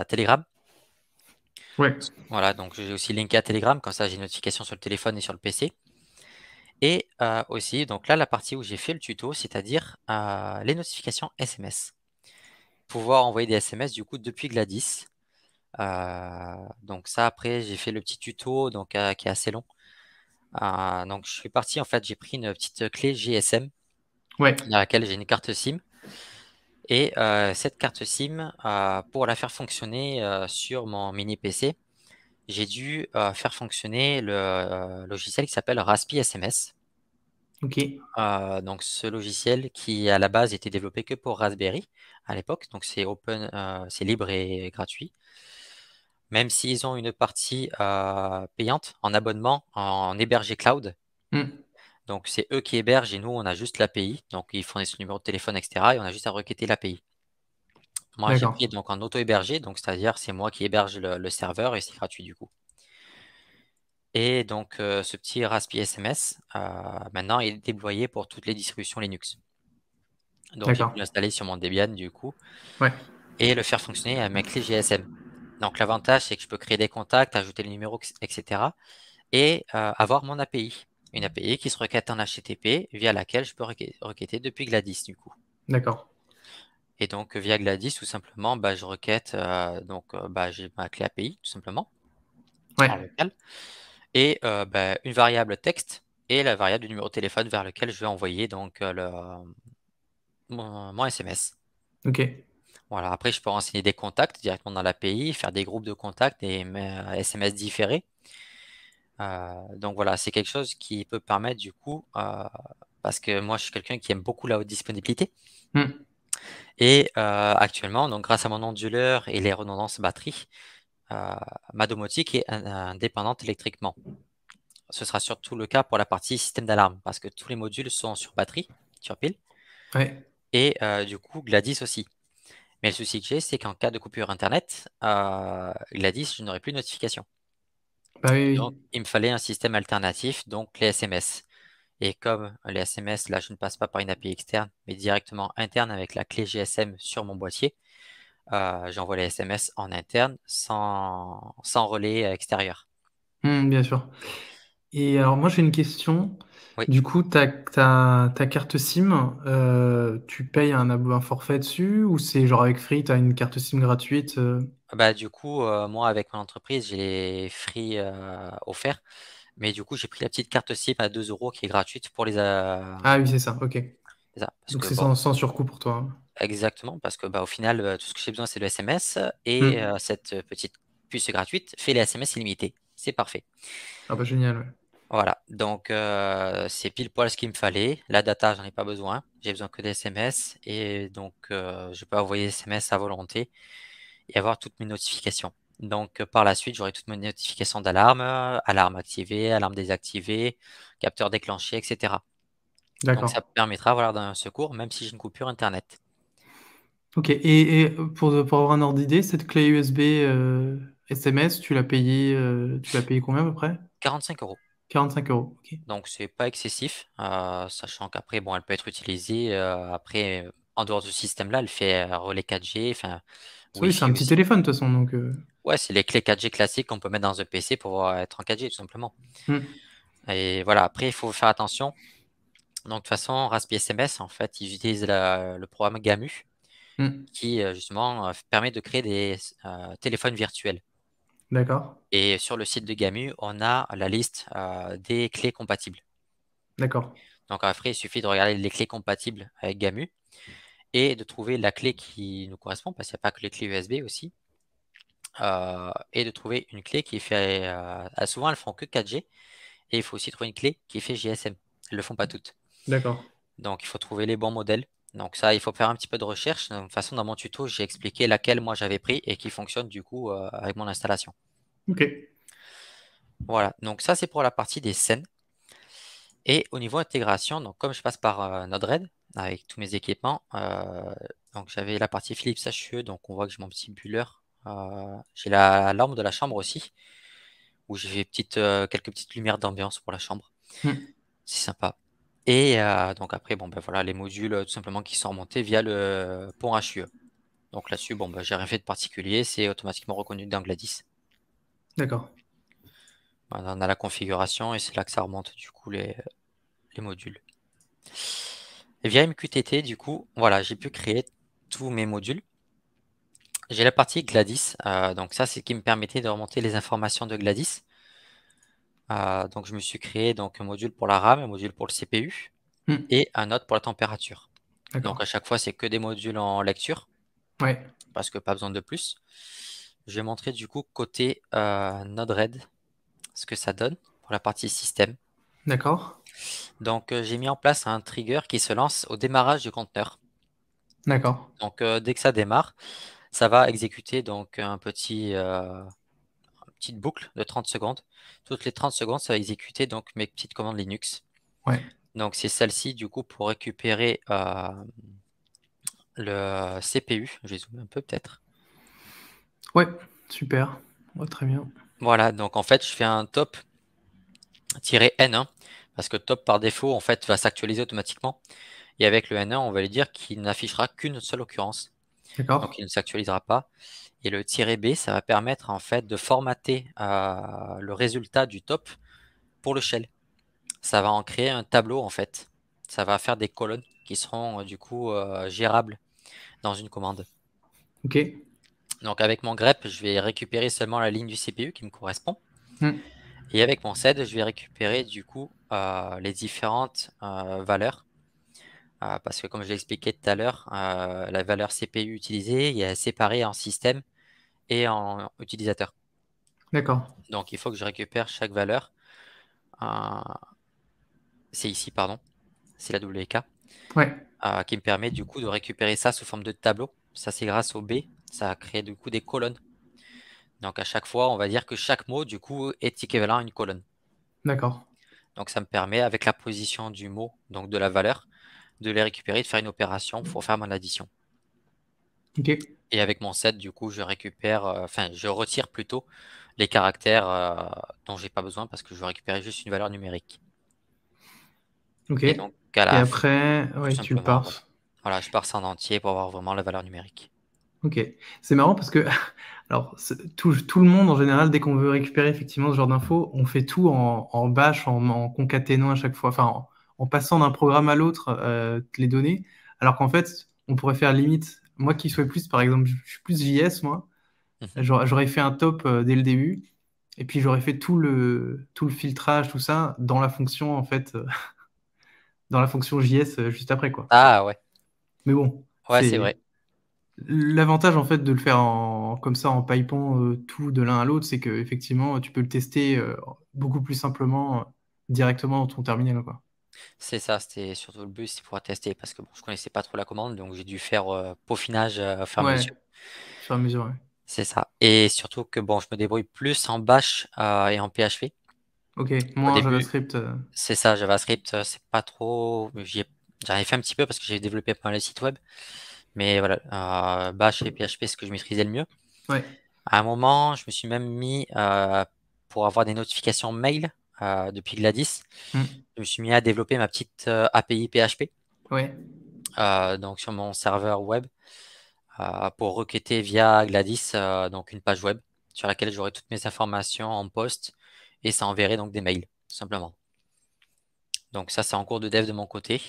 Telegram. Ouais. Voilà, donc j'ai aussi linké à Telegram, comme ça j'ai une notification sur le téléphone et sur le PC. Et aussi, donc là, la partie où j'ai fait le tuto, c'est-à-dire les notifications SMS. Pouvoir envoyer des SMS du coup depuis Gladys. Donc ça, après, j'ai fait le petit tuto donc, qui est assez long. Donc je suis parti, en fait, j'ai pris une petite clé GSM Ouais. dans laquelle j'ai une carte SIM. Et cette carte SIM, pour la faire fonctionner sur mon mini PC, j'ai dû faire fonctionner le logiciel qui s'appelle Raspi SMS. Ok. Donc ce logiciel qui à la base était développé que pour Raspberry à l'époque, donc c'est open, c'est libre et gratuit. Même s'ils ont une partie payante en abonnement en hébergé cloud. Hmm. Donc c'est eux qui hébergent et nous on a juste l'API. Donc ils fournissent le numéro de téléphone, etc. Et on a juste à requêter l'API. Moi j'ai pris D'accord. donc en auto-hébergé, donc c'est-à-dire c'est moi qui héberge le serveur et c'est gratuit du coup. Et donc ce petit Raspi SMS maintenant est déployé pour toutes les distributions Linux. Donc j'ai pu D'accord. l'installer sur mon Debian du coup Ouais. et le faire fonctionner avec ma clé GSM. Donc l'avantage c'est que je peux créer des contacts, ajouter le numéro, etc. et avoir mon API. Une API qui se requête en HTTP via laquelle je peux requêter depuis Gladys du coup. D'accord. Et donc via Gladys tout simplement, bah, je requête bah, j'ai ma clé API tout simplement en Ouais. local et bah, une variable texte et la variable du numéro de téléphone vers lequel je vais envoyer donc mon SMS. Ok. Voilà, après je peux renseigner des contacts directement dans l'API, faire des groupes de contacts et SMS différés. Donc voilà, c'est quelque chose qui peut permettre du coup, parce que moi je suis quelqu'un qui aime beaucoup la haute disponibilité. Hmm. Et actuellement, donc grâce à mon onduleur et les redondances batterie, euh, ma domotique est indépendante électriquement. Ce sera surtout le cas pour la partie système d'alarme, parce que tous les modules sont sur batterie, sur pile, Ouais. et du coup Gladys aussi. Mais le souci que j'ai, c'est qu'en cas de coupure Internet, Gladys, je n'aurai plus de notification. Bah Donc, oui, il me fallait un système alternatif, donc les SMS. Et comme les SMS, là, je ne passe pas par une API externe, mais directement interne avec la clé GSM sur mon boîtier, j'envoie les SMS en interne sans relais extérieur. oui. Bien sûr. Et alors moi j'ai une question. Oui. Du coup, ta carte SIM, tu payes un forfait dessus ou c'est genre avec Free, tu as une carte SIM gratuite Bah, du coup, moi, avec mon entreprise, j'ai les free offerts. Mais du coup, j'ai pris la petite carte SIM à 2 euros qui est gratuite pour Ah oui, c'est ça, ok. c'est ça. Parce Donc que c'est bon, sans surcoût pour toi. exactement, parce que bah, au final, tout ce que j'ai besoin, c'est le SMS et Hmm. cette petite puce gratuite fait les SMS illimités. C'est parfait. Ah bah génial, ouais. Voilà, donc c'est pile poil ce qu'il me fallait. La data, j'en ai pas besoin. J'ai besoin que des SMS et donc je peux envoyer des SMS à volonté et avoir toutes mes notifications. Donc par la suite, j'aurai toutes mes notifications d'alarme, alarme activée, alarme désactivée, capteur déclenché, etc. Donc D'accord. ça permettra voilà, d'un secours même si j'ai une coupure Internet. Ok, et pour avoir un ordre d'idée, cette clé USB SMS, tu l'as payé combien à peu près? 45 euros. 45 €. Ok. Donc c'est pas excessif, sachant qu'après, bon, elle peut être utilisée après, en dehors de ce système-là, elle fait relais 4G, enfin Oui, c'est un Wi-Fi petit aussi. téléphone de toute façon, donc. Ouais, c'est les clés 4G classiques qu'on peut mettre dans un PC pour être en 4G tout simplement. Hmm. Et voilà, après, il faut faire attention. Donc, de toute façon, Raspi SMS, en fait, ils utilisent le programme GAMU Hmm. qui, justement, permet de créer des téléphones virtuels. D'accord. Et sur le site de GAMU, on a la liste des clés compatibles. D'accord. Donc, après, il suffit de regarder les clés compatibles avec GAMU et de trouver la clé qui nous correspond, parce qu'il n'y a pas que les clés USB aussi, et de trouver une clé qui fait, souvent elles font que 4G, et il faut aussi trouver une clé qui fait GSM. Elles le font pas toutes. D'accord. Donc il faut trouver les bons modèles. Donc ça, il faut faire un petit peu de recherche. De toute façon, dans mon tuto, j'ai expliqué laquelle moi j'avais pris et qui fonctionne du coup avec mon installation. Ok. Voilà, donc ça c'est pour la partie des scènes. Et au niveau intégration, donc comme je passe par Node-RED avec tous mes équipements, donc j'avais la partie Philips HUE, donc on voit que j'ai mon petit buller. J'ai la lampe de la chambre aussi, où j'ai fait quelques petites lumières d'ambiance pour la chambre. Hmm. C'est sympa. Et donc après, bon ben voilà, les modules tout simplement qui sont remontés via le pont HUE. Donc là-dessus, bon ben j'ai rien fait de particulier, c'est automatiquement reconnu dans Gladys. D'accord. Voilà, on a la configuration et c'est là que ça remonte du coup les modules. Et via MQTT, du coup, voilà, j'ai pu créer tous mes modules. J'ai la partie Gladys, donc ça c'est ce qui me permettait de remonter les informations de Gladys. Donc je me suis créé donc un module pour la RAM, un module pour le CPU Hmm. et un autre pour la température. Donc à D'accord. chaque fois, c'est que des modules en lecture, Ouais. parce que pas besoin de plus. Je vais montrer du coup côté Node-RED ce que ça donne pour la partie système. D'accord. Donc j'ai mis en place un trigger qui se lance au démarrage du conteneur. D'accord. Donc dès que ça démarre, ça va exécuter donc une petite boucle de 30 secondes. Toutes les 30 secondes, ça va exécuter donc mes petites commandes Linux. Ouais. Donc c'est celle-ci du coup pour récupérer le CPU. Je vais zoomer un peu peut-être. Ouais. Super. Ouais, très bien. Voilà, donc en fait je fais un top-N1 parce que top par défaut en fait va s'actualiser automatiquement. Et avec le N1, on va lui dire qu'il n'affichera qu'une seule occurrence. Donc D'accord. il ne s'actualisera pas. Et le "-B, ça va permettre en fait de formater le résultat du top pour le shell. Ça va en créer un tableau en fait. Ça va faire des colonnes qui seront du coup gérables dans une commande. Ok. Donc avec mon grep, je vais récupérer seulement la ligne du CPU qui me correspond. Hmm. Et avec mon sed, je vais récupérer du coup les différentes valeurs. Parce que comme je l'ai expliqué tout à l'heure, la valeur CPU utilisée, il est séparée en système et en utilisateur. D'accord. Donc il faut que je récupère chaque valeur. Euh, c'est ici, pardon, c'est la WK, Ouais. qui me permet du coup de récupérer ça sous forme de tableau. Ça, c'est grâce au B. Ça a créé du coup des colonnes. Donc à chaque fois, on va dire que chaque mot du coup est équivalent à une colonne. D'accord. Donc ça me permet, avec la position du mot, donc de la valeur, de les récupérer, de faire une opération pour faire mon addition. Ok. Et avec mon set, du coup, je récupère, enfin, je retire plutôt les caractères dont j'ai pas besoin parce que je veux récupérer juste une valeur numérique. Ok. Et donc, à Et la fin, après, tout ouais, tu simplement, voilà. parses. Voilà, je pars en entier pour avoir vraiment la valeur numérique. Ok. C'est marrant parce que, alors, tout le monde en général, dès qu'on veut récupérer effectivement ce genre d'infos, on fait tout en bash, en concaténant à chaque fois, enfin, en passant d'un programme à l'autre les données. Alors qu'en fait, on pourrait faire limite, moi qui souhaite plus, par exemple, je suis plus JS, moi, Mhm. j'aurais fait un top dès le début, et puis j'aurais fait tout le filtrage, tout ça, dans la fonction, en fait, dans la fonction JS juste après, quoi. Ah ouais, Mais bon, ouais, c'est vrai. c'est. L'avantage en fait de le faire comme ça en pipant tout de l'un à l'autre, c'est que effectivement tu peux le tester beaucoup plus simplement directement dans ton terminal, quoi. C'est ça, c'était surtout le but, c'est pouvoir tester parce que bon, je connaissais pas trop la commande, donc j'ai dû faire peaufinage au fur et à Ouais, mesure. au fur et à mesure, ouais. C'est ça. Et surtout que bon, je me débrouille plus en Bash et en PHP. Ok, Au moins début, JavaScript. c'est ça, JavaScript, c'est pas trop. J'en ai fait un petit peu parce que j'ai développé pas mal de sites web. Mais voilà, Bash et PHP, c'est ce que je maîtrisais le mieux. Ouais. À un moment, je me suis même mis pour avoir des notifications mail depuis Gladys. Hmm. Je me suis mis à développer ma petite API PHP, Ouais. donc sur mon serveur web, pour requêter via Gladys, donc une page web sur laquelle j'aurai toutes mes informations en post et ça enverrait donc des mails, tout simplement. Donc ça, c'est en cours de dev de mon côté.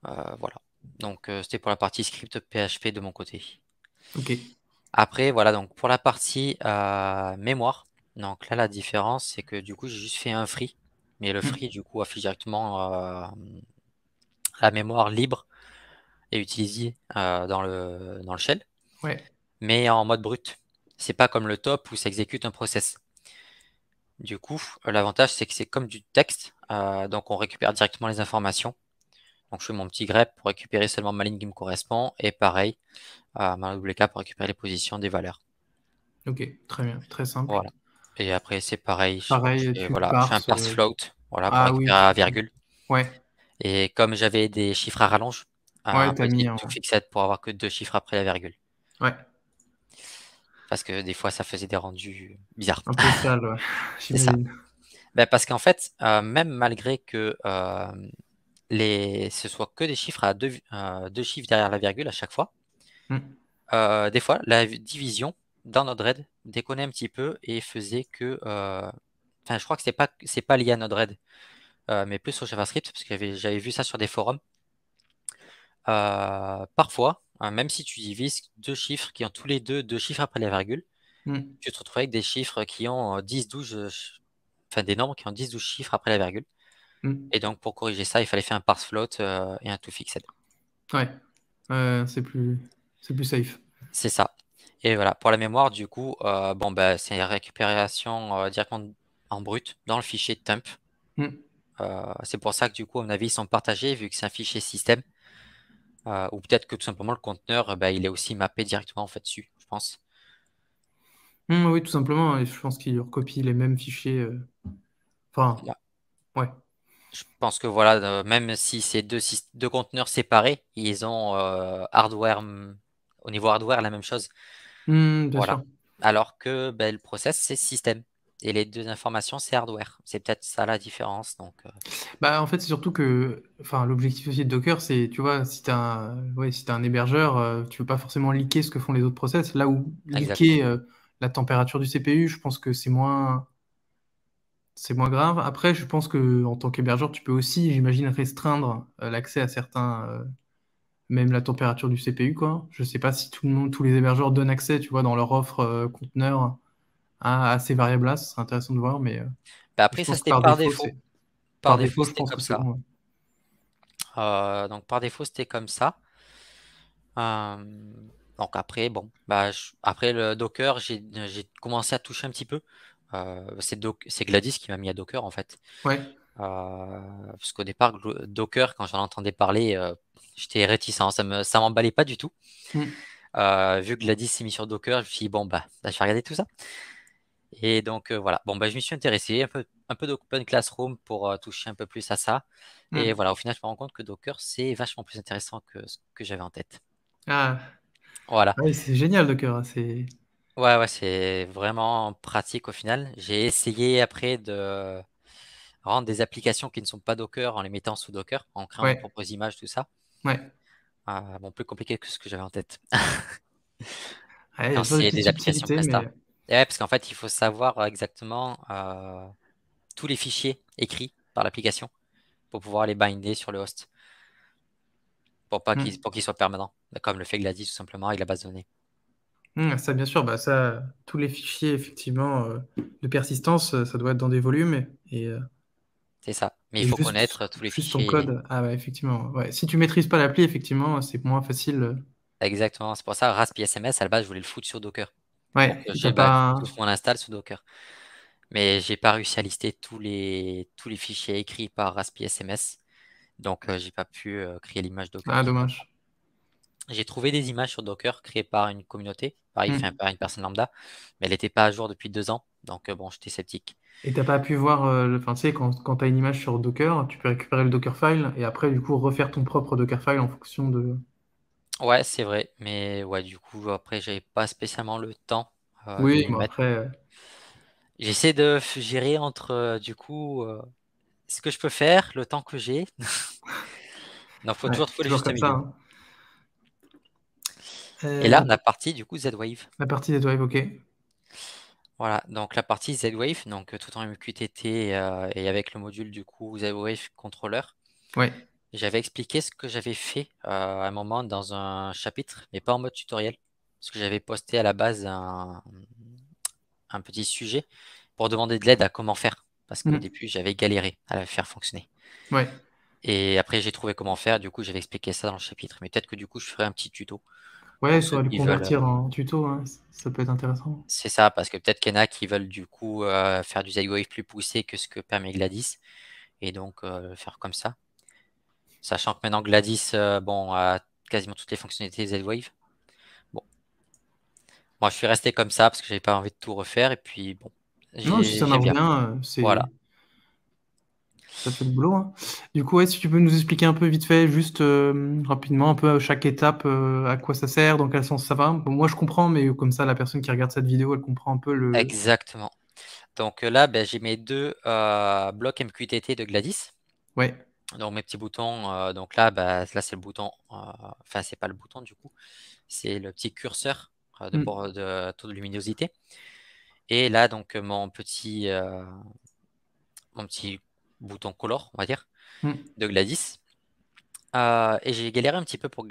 Voilà. Donc c'était pour la partie script PHP de mon côté. Ok. Après, voilà, donc pour la partie mémoire, donc là, la différence, c'est que du coup, j'ai juste fait un free. Mais le free, Hmm. du coup, affiche directement la mémoire libre et utilisée dans le shell, Ouais. mais en mode brut. C'est pas comme le top où ça exécute un process. Du coup, l'avantage, c'est que c'est comme du texte, donc on récupère directement les informations. Donc je fais mon petit grep pour récupérer seulement ma ligne qui me correspond, et pareil, ma WK pour récupérer les positions des valeurs. Ok. Très bien. Très simple. Voilà. Et après, c'est pareil, Pareil, tu voilà, je fais un parses. parse float, voilà, pour Ah oui. récupérer la virgule. Ouais. Et comme j'avais des chiffres à rallonge, Ouais, un t'as mis petit en. to fixed pour avoir que deux chiffres après la virgule. Ouais. Parce que des fois, ça faisait des rendus bizarres. Un peu sale, ouais. C'est ça. J'imagine. Ben, parce qu'en fait, même malgré que ce soit que des chiffres à deux chiffres derrière la virgule à chaque fois, Hmm. des fois, la division dans Node-RED déconnait un petit peu et faisait que. Enfin, je crois que c'est pas lié à Node-RED, mais plus au JavaScript, parce que j'avais vu ça sur des forums. Parfois, même si tu divises deux chiffres qui ont tous les deux chiffres après la virgule, Hmm. tu te retrouves avec des chiffres qui ont 10, 12, enfin des nombres qui ont 10, 12 chiffres après la virgule. Hmm. Et donc, pour corriger ça, il fallait faire un parse float et un toFixed. Ouais, c'est plus safe. C'est ça. Et voilà, pour la mémoire, du coup, bon, bah, c'est une récupération directement en brut dans le fichier temp. Hmm. C'est pour ça que du coup, à mon avis, ils sont partagés vu que c'est un fichier système. Ou peut-être que tout simplement le conteneur, bah, il est aussi mappé directement en fait dessus, je pense. Oui, tout simplement, et je pense qu'ils recopient les mêmes fichiers. Enfin, Ouais. ouais. Je pense que voilà, même si c'est deux conteneurs séparés, ils ont au niveau hardware la même chose. Bien Voilà. sûr. Alors que ben, le process, c'est système. Et les deux informations, c'est hardware. C'est peut-être ça la différence. Donc, Bah, en fait, c'est surtout que, enfin, l'objectif aussi de Docker, c'est, tu vois, si tu as, ouais, si t'as un hébergeur, tu veux pas forcément leaker ce que font les autres process. Là où exactement. leaker la température du CPU, je pense que c'est moins grave. Après, je pense que en tant qu'hébergeur, tu peux aussi, j'imagine, restreindre l'accès à certains, même la température du CPU, quoi. Je sais pas si tout le monde, tous les hébergeurs donnent accès, tu vois, dans leur offre conteneur à ces variables-là. Ce serait intéressant de voir, mais Ben, je après, ça, pense que c'était par par défaut, défaut. Par par défaut, défaut, je c'était pense comme que c'est ça. bon. Ouais. Donc, par défaut, c'était comme ça. Euh, donc, après, bon, bah, après le Docker, j'ai commencé à toucher un petit peu. C'est Gladys qui m'a mis à Docker, en fait. Ouais. Parce qu'au départ, Docker, quand j'en entendais parler, j'étais réticent. Ça m'emballait pas du tout. Hmm. Vu que Gladys s'est mis sur Docker, je me suis dit, bon, bah, je vais regarder tout ça. Et donc, voilà. Bon, bah, je m'y suis intéressé, un peu d'Open Classroom pour toucher un peu plus à ça. Et Hmm. voilà, au final, je me rends compte que Docker, c'est vachement plus intéressant que ce que j'avais en tête. Ah, Voilà. ouais, c'est génial, Docker, hein. C'est... Ouais, ouais, c'est vraiment pratique au final. J'ai essayé après de rendre des applications qui ne sont pas Docker en les mettant sous Docker, en créant mes Ouais, propres images, tout ça. ouais. Bon, plus compliqué que ce que j'avais en tête. Ouais, il y a Quand toujours des c'est petites des applications subtilités, Presta. mais Et ouais, parce qu'en fait, il faut savoir exactement tous les fichiers écrits par l'application pour pouvoir les binder sur le host, hmm. pour qu'ils soient permanents, comme le fait Gladys tout simplement avec la base de données. Ça, bien sûr, bah, ça, tous les fichiers, effectivement, de persistance, ça doit être dans des volumes C'est ça. Mais il et faut connaître tous les juste ton fichiers. code. Ah, ouais, effectivement. Ouais. Si tu maîtrises pas l'appli, effectivement, c'est moins facile. Exactement. C'est pour ça, Raspi SMS, à la base, je voulais le foutre sur Docker pour Ouais, que et t'as j'ai bah, tout pas. mon install sous Docker. Mais j'ai pas réussi à lister tous les fichiers écrits par Raspi SMS. Donc, j'ai pas pu créer l'image Docker Ah, tout simplement. dommage. J'ai trouvé des images sur Docker créées par une communauté, pareil, fait Hmm. par une personne lambda, mais elle n'était pas à jour depuis 2 ans, donc bon, j'étais sceptique. Et t'as pas pu voir, enfin, tu sais, quand tu as une image sur Docker, tu peux récupérer le Dockerfile et après, du coup, refaire ton propre Dockerfile en fonction de. Ouais, c'est vrai, mais ouais, du coup, après, j'avais pas spécialement le temps de Oui, m'y bon, mettre. après, J'essaie de gérer entre, du coup, ce que je peux faire, le temps que j'ai. Non, faut ouais, toujours c'est trouver le toujours juste comme ça, milieu. hein. Et là, Euh, la partie, du coup, Z-Wave. la partie des drives, ok. Voilà, donc la partie Z-Wave, donc tout en MQTT et avec le module, du coup, Z-Wave Controller. Ouais. J'avais expliqué ce que j'avais fait à un moment dans un chapitre, mais pas en mode tutoriel, parce que j'avais posté à la base un petit sujet pour demander de l'aide à comment faire, parce qu'au Hmm. début j'avais galéré à la faire fonctionner. Ouais. Et après j'ai trouvé comment faire, du coup j'avais expliqué ça dans le chapitre, mais peut-être que du coup je ferai un petit tuto Ouais, pour il ceux faudrait le qui veulent. convertir en tuto, hein. Ça peut être intéressant. C'est ça, parce que peut-être qu'il y en a qui veulent du coup faire du Z-Wave plus poussé que ce que permet Gladys, et donc faire comme ça. Sachant que maintenant Gladys, bon, a quasiment toutes les fonctionnalités Z-Wave. Bon, moi je suis resté comme ça parce que j'avais pas envie de tout refaire et puis bon, Non, si ça j'aime marche bien. bien, Voilà. ça fait le boulot, hein. Du coup, ouais, si tu peux nous expliquer un peu vite fait, juste rapidement, un peu à chaque étape, à quoi ça sert, dans quel sens ça va. Bon, moi, je comprends, mais comme ça, la personne qui regarde cette vidéo, elle comprend un peu le. Exactement. Donc là, ben, j'ai mes deux blocs MQTT de Gladys. Ouais. Donc mes petits boutons. Donc là, là c'est le bouton. Enfin, c'est pas le bouton du coup. C'est le petit curseur Hmm. de taux de luminosité. Et là, donc mon petit bouton color, on va dire, Hmm. de Gladys. Et j'ai galéré un petit peu pour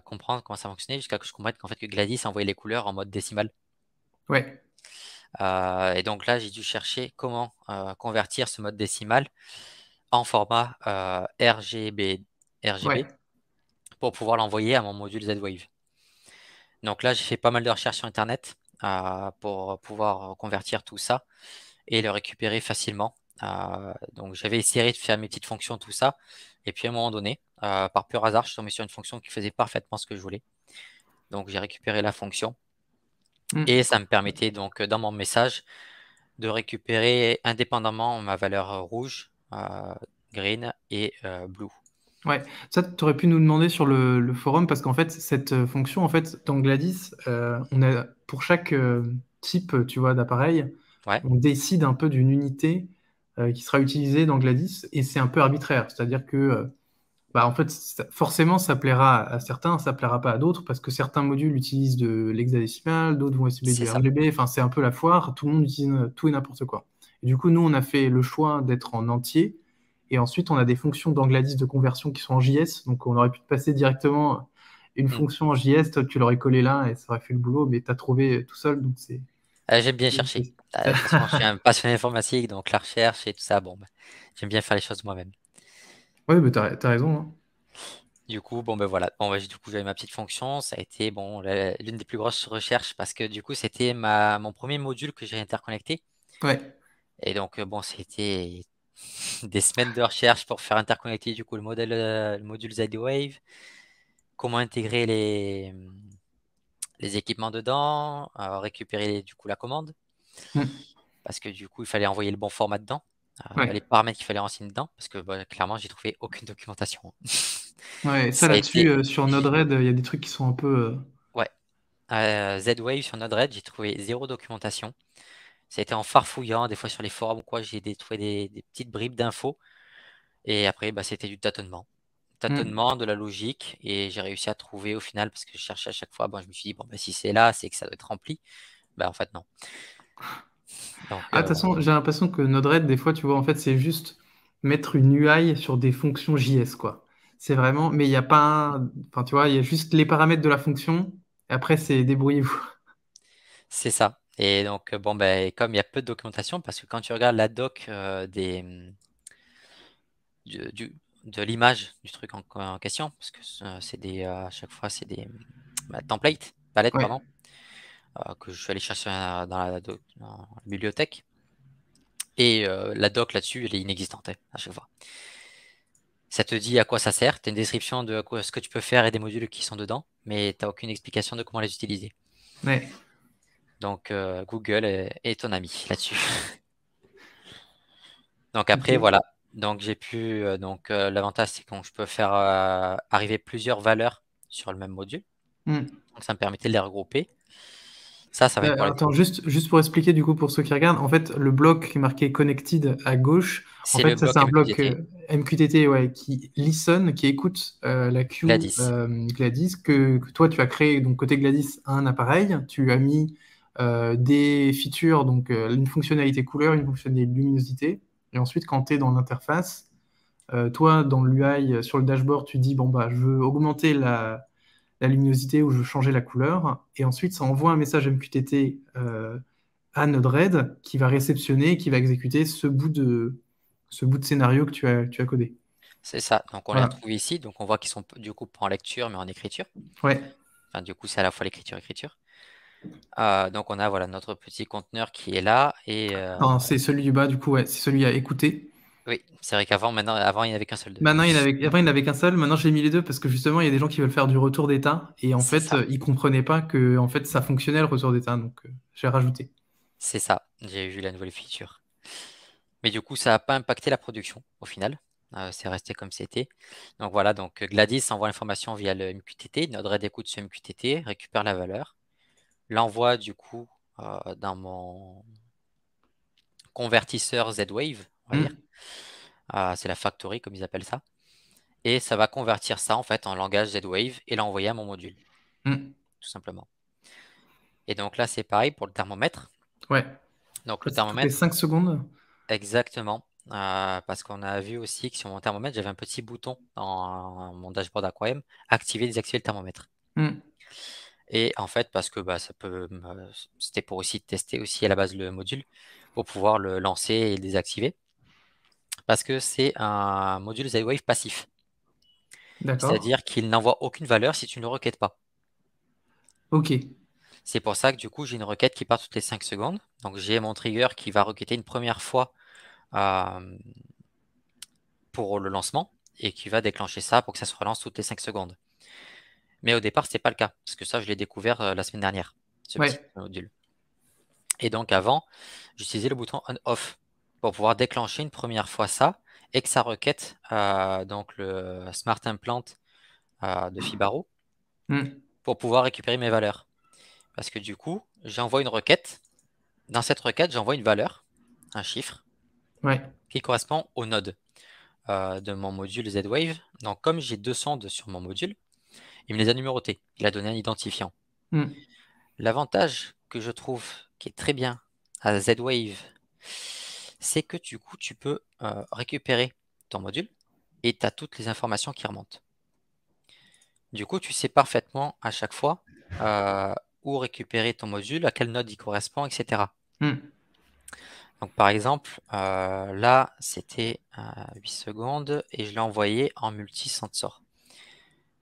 comprendre comment ça fonctionnait jusqu'à ce que je comprenne qu'en fait que Gladys envoyait les couleurs en mode décimal. Ouais. Et donc là, j'ai dû chercher comment convertir ce mode décimal en format RGB Ouais. pour pouvoir l'envoyer à mon module Z-Wave. Donc là, j'ai fait pas mal de recherches sur Internet pour pouvoir convertir tout ça et le récupérer facilement. Donc j'avais essayé de faire mes petites fonctions, tout ça. Et puis à un moment donné, par pur hasard, je suis tombé sur une fonction qui faisait parfaitement ce que je voulais. Donc j'ai récupéré la fonction et Hmm. ça me permettait donc dans mon message de récupérer indépendamment ma valeur rouge, green et blue. Ouais, ça, tu aurais pu nous demander sur le forum parce qu'en fait, cette fonction, en fait, dans Gladys, on a pour chaque type, tu vois, d'appareil, Ouais, on décide un peu d'une unité qui sera utilisée dans Gladys et c'est un peu arbitraire. C'est-à-dire que, bah, en fait, forcément, ça plaira à certains, ça plaira pas à d'autres parce que certains modules utilisent de l'hexadécimal, d'autres vont utiliser c'est du ça. RGB. Enfin, c'est un peu la foire. Tout le monde utilise tout et n'importe quoi. Et du coup, nous, on a fait le choix d'être en entier. Et ensuite, on a des fonctions dans Gladys de conversion qui sont en JS. Donc, on aurait pu te passer directement une Hmm. fonction en JS, toi, tu l'aurais collé là et ça aurait fait le boulot, mais tu as trouvé tout seul. Donc, c'est. J'aime bien chercher. c'est- De toute façon, je suis un passionné d'informatique, donc la recherche et tout ça, bon, bah, j'aime bien faire les choses moi-même. Ouais, mais t'as raison, hein. Du coup, bon ben voilà. Bon, du coup, j'avais ma petite fonction. Ça a été bon l'une des plus grosses recherches parce que du coup, c'était mon premier module que j'ai interconnecté. Ouais. Et donc, bon, c'était des semaines de recherche pour faire interconnecter du coup le module Z-Wave, comment intégrer les équipements dedans, récupérer du coup la commande, Hmm. parce que du coup, il fallait envoyer le bon format dedans, les Ouais. paramètres qu'il fallait renseigner dedans, parce que bah, clairement, j'ai trouvé aucune documentation. Ouais, ça Ça a là-dessus, été, sur Node-RED, il y a des trucs qui sont un peu. ouais, Z-Wave sur Node-RED, j'ai trouvé zéro documentation. Ça a été en farfouillant, des fois sur les forums ou quoi, trouvé des petites bribes d'infos. Et après, bah, c'était du tâtonnement. Hmm. Tâtonnement, de la logique, et j'ai réussi à trouver au final, parce que je cherchais à chaque fois, bon, je me suis dit, bon, bah, si c'est là, c'est que ça doit être rempli. Bah, en fait, non. Donc, Ah, de toute façon, j'ai l'impression que Node-RED, des fois, tu vois, en fait, c'est juste mettre une UI sur des fonctions JS, quoi. C'est vraiment, mais il n'y a pas enfin, tu vois, il y a juste les paramètres de la fonction, et après, c'est débrouillez-vous. c'est ça. Et donc, bon, ben, comme il y a peu de documentation, parce que quand tu regardes la doc du- du- de l'image du truc en question, parce que à chaque fois, c'est des templates, palettes, Ouais. pardon, que je suis allé chercher dans la bibliothèque. Et la doc là-dessus, elle est inexistante hein, à chaque fois. Ça te dit à quoi ça sert, tu as une description de ce que tu peux faire et des modules qui sont dedans, mais tu n'as aucune explication de comment les utiliser. Ouais. Donc Google est ton ami là-dessus. Donc après, Ok. voilà. Donc j'ai pu, l'avantage c'est que je peux faire arriver plusieurs valeurs sur le même module. Hmm. Donc ça me permettait de les regrouper. Ça va être pour Attends, juste pour expliquer, du coup, pour ceux qui regardent, en fait, le bloc qui est marqué Connected à gauche, en c'est le fait, ça, c'est bloc un bloc MQTT, MQTT, ouais, qui listen, qui écoute la queue Gladys. Gladys, que toi, tu as créé, donc, côté Gladys, un appareil, tu as mis des features, donc une fonctionnalité couleur, une fonctionnalité luminosité, et ensuite, quand tu es dans l'interface, toi, dans l'UI, sur le dashboard, tu dis, bon, bah, je veux augmenter la luminosité ou je veux changer la couleur. Et ensuite, ça envoie un message MQTT à Node-RED qui va réceptionner, qui va exécuter ce bout de scénario que tu as codé. C'est ça. Donc on les Voilà. retrouve ici. Donc on voit qu'ils sont du coup pas en lecture mais en écriture. Ouais. Enfin, du coup, c'est à la fois l'écriture-écriture. Donc on a voilà notre petit conteneur qui est là et Non, c'est celui du bas, du coup, ouais, c'est celui à écouter. oui, c'est vrai avant il n'y avait qu'un seul d'eux. Maintenant, avant, il n'avait qu'un seul. Maintenant, j'ai mis les deux parce que justement, il y a des gens qui veulent faire du retour d'état. Et en C'est fait, ça, ils comprenaient pas que en fait, ça fonctionnait le retour d'état. Donc, j'ai rajouté. c'est ça. J'ai vu la nouvelle feature. Mais du coup, ça n'a pas impacté la production au final. C'est resté comme c'était. Donc voilà, donc Gladys envoie l'information via le MQTT. Node-RED écoute ce MQTT, récupère la valeur, l'envoie du coup dans mon convertisseur Z-Wave, on va dire. Hmm. C'est la factory comme ils appellent ça. Et ça va convertir ça en fait en langage Z-Wave et l'envoyer à mon module, Hmm. tout simplement. Et donc là, c'est pareil pour le thermomètre. Ouais. Donc le Ça fait thermomètre, 5 secondes. exactement. Parce qu'on a vu aussi que sur mon thermomètre, j'avais un petit bouton dans mon dashboard Aquarium, activer, désactiver le thermomètre. Hmm. Et en fait, parce que bah, c'était pour aussi tester aussi à la base le module, pour pouvoir le lancer et le désactiver. Parce que c'est un module Z-Wave passif. D'accord. C'est-à-dire qu'il n'envoie aucune valeur si tu ne le requêtes pas. Ok. C'est pour ça que du coup, j'ai une requête qui part toutes les 5 secondes. Donc, j'ai mon trigger qui va requêter une première fois euh, pour le lancement et qui va déclencher ça pour que ça se relance toutes les 5 secondes. Mais au départ, c'était pas le cas, parce que ça, je l'ai découvert la semaine dernière, ce petit Ouais. module. Et donc, avant, j'utilisais le bouton on-off pour pouvoir déclencher une première fois ça et que ça requête donc le Smart Implant de Fibaro Hmm. pour pouvoir récupérer mes valeurs. Parce que du coup, j'envoie une requête. Dans cette requête, j'envoie une valeur, un chiffre, Ouais. qui correspond au node de mon module Z-Wave. Donc, comme j'ai deux sondes sur mon module, il me les a numérotées. Il a donné un identifiant. Hmm. L'avantage que je trouve qui est très bien à Z-Wave, c'est que du coup, tu peux récupérer ton module et tu as toutes les informations qui remontent. Du coup, tu sais parfaitement à chaque fois euh, où récupérer ton module, à quel node il correspond, etc. Hmm. Donc, par exemple, là, c'était 8 secondes et je l'ai envoyé en multi-sensor.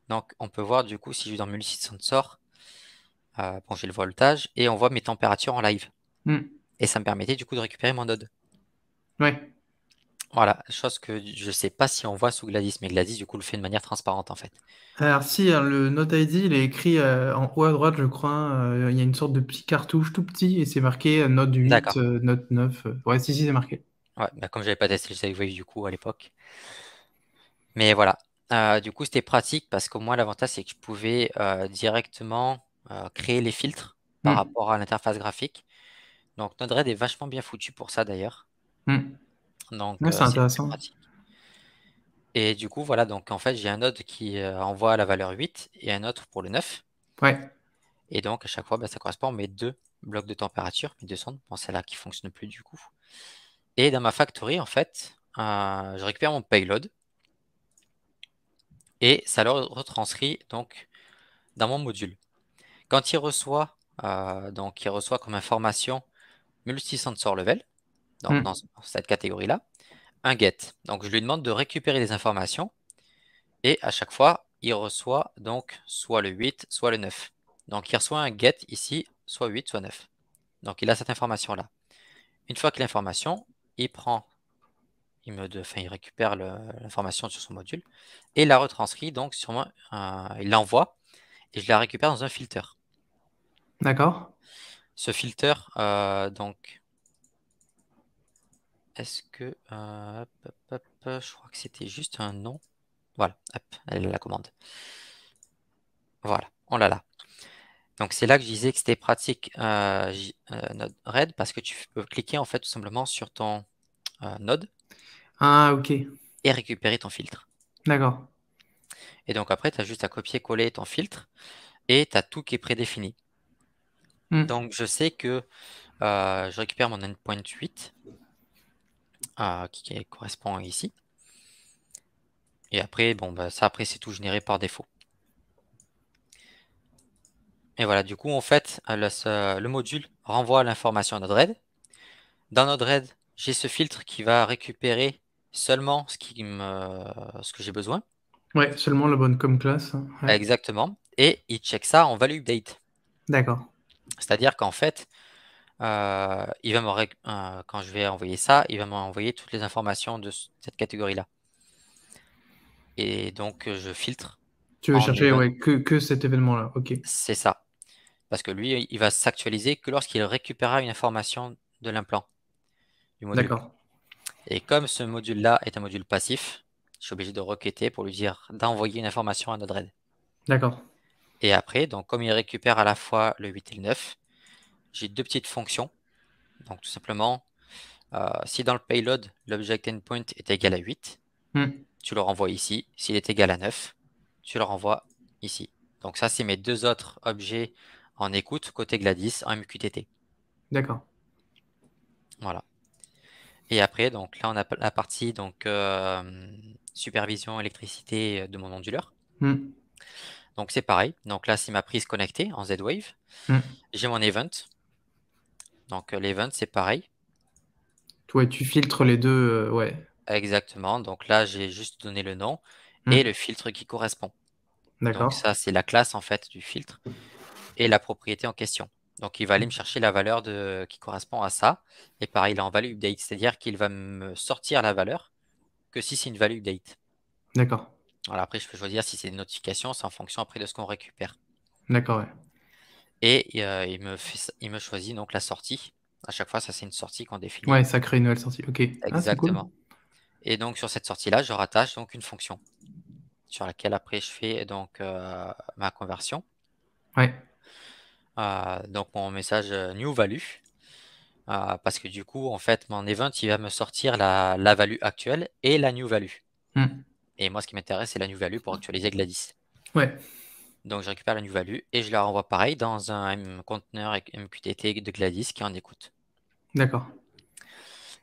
Donc, on peut voir du coup si je vais dans multi-sensor, bon, j'ai le voltage et on voit mes températures en live. Hmm. Et ça me permettait du coup de récupérer mon node. Ouais. Voilà, chose que je sais pas si on voit sous Gladys, mais Gladys du coup le fait de manière transparente en fait. Alors si, hein, le Note ID, il est écrit en haut à droite, je crois. Il y a une sorte de petit cartouche tout petit et c'est marqué Note 8, D'accord. Note 9. Ouais, si, c'est marqué. Ouais, bah, comme j'avais pas testé le Segway du coup à l'époque. Mais voilà. Du coup, c'était pratique parce qu'au moins l'avantage c'est que je pouvais directement créer les filtres par Hmm. rapport à l'interface graphique. Donc Node-RED est vachement bien foutu pour ça d'ailleurs. Hmm. Donc Ouais, c'est c'est très intéressant. pratique. Et du coup, voilà, donc en fait j'ai un node qui envoie la valeur 8 et un autre pour le 9. Ouais. Et donc à chaque fois, bah, ça correspond à mes deux blocs de température, mes deux sondes. Bon, c'est là qui fonctionne plus du coup. Et dans ma factory, en fait, je récupère mon payload et ça le retranscrit donc dans mon module. Quand il reçoit comme information multi-sensor level, donc dans Hmm. cette catégorie-là, un get. Donc je lui demande de récupérer les informations et à chaque fois, il reçoit donc soit le 8, soit le 9. Donc il reçoit un get ici, soit 8, soit 9. Donc il a cette information-là. Une fois qu'il a l'information, il prend enfin, il récupère l'information sur son module et la retranscrit donc sur moi, il l'envoie et je la récupère dans un filter. D'accord. Ce filter, donc, est-ce que, je crois que c'était juste un nom. Voilà, hop, elle est la commande. Voilà, on l'a là. Donc c'est là que je disais que c'était pratique Node-RED parce que tu peux cliquer en fait tout simplement sur ton node Ah, ok. et récupérer ton filtre. D'accord. Et donc après, tu as juste à copier-coller ton filtre et tu as tout qui est prédéfini. Hmm. Donc je sais que je récupère mon endpoint 8 qui correspond ici. Et après, bon, bah, ça après c'est tout généré par défaut. Et voilà, du coup en fait, le module renvoie l'information à Node-RED. Dans Node-RED, j'ai ce filtre qui va récupérer seulement ce que j'ai besoin. Ouais, seulement la bonne comme classe, hein. Ouais. Exactement. Et il check ça en value update. D'accord. C'est-à-dire qu'en fait, quand je vais envoyer ça, il va m'envoyer toutes les informations de cette catégorie-là. Et donc, je filtre Tu veux en chercher, event. ouais, que cet événement-là. Ok. C'est ça. Parce que lui, il va s'actualiser que lorsqu'il récupérera une information de l'implant, du module. D'accord. Et comme ce module-là est un module passif, je suis obligé de requêter pour lui dire d'envoyer une information à Node-RED. D'accord. Et après, donc, comme il récupère à la fois le 8 et le 9, j'ai deux petites fonctions. Donc, tout simplement, si dans le payload, l'object endpoint est égal à 8, Hmm. tu le renvoies ici. S'il est égal à 9, tu le renvoies ici. Donc ça, c'est mes deux autres objets en écoute côté Gladys en MQTT. D'accord. Voilà. Et après, donc là, on a la partie donc supervision électricité de mon onduleur. Hmm. Donc c'est pareil. Donc là, c'est ma prise connectée en Z-Wave. Hmm. J'ai mon event. Donc l'event, c'est pareil. Ouais, tu filtres les deux, ouais. Exactement. Donc là, j'ai juste donné le nom et Hmm. le filtre qui correspond. Donc D'accord. ça, c'est la classe en fait du filtre et la propriété en question. Donc il va aller me chercher la valeur qui correspond à ça. Et pareil, il est en value update, c'est-à-dire qu'il va me sortir la valeur que si c'est une value update. D'accord. Alors après, je peux choisir si c'est une notification, c'est en fonction après de ce qu'on récupère. D'accord, ouais. Et il me choisit donc la sortie. À chaque fois, ça c'est une sortie qu'on définit. Ouais, ça crée une nouvelle sortie. Ok. Ah, c'est cool. Exactement. Et donc sur cette sortie-là, je rattache donc une fonction sur laquelle après je fais donc ma conversion. Ouais. Donc mon message new value. Parce que du coup, en fait, mon event, il va me sortir la value actuelle et la new value. Hmm. Et moi, ce qui m'intéresse, c'est la new value pour actualiser Gladys. Ouais. Donc je récupère la new value et je la renvoie pareil dans un conteneur MQTT de Gladys qui en écoute. D'accord.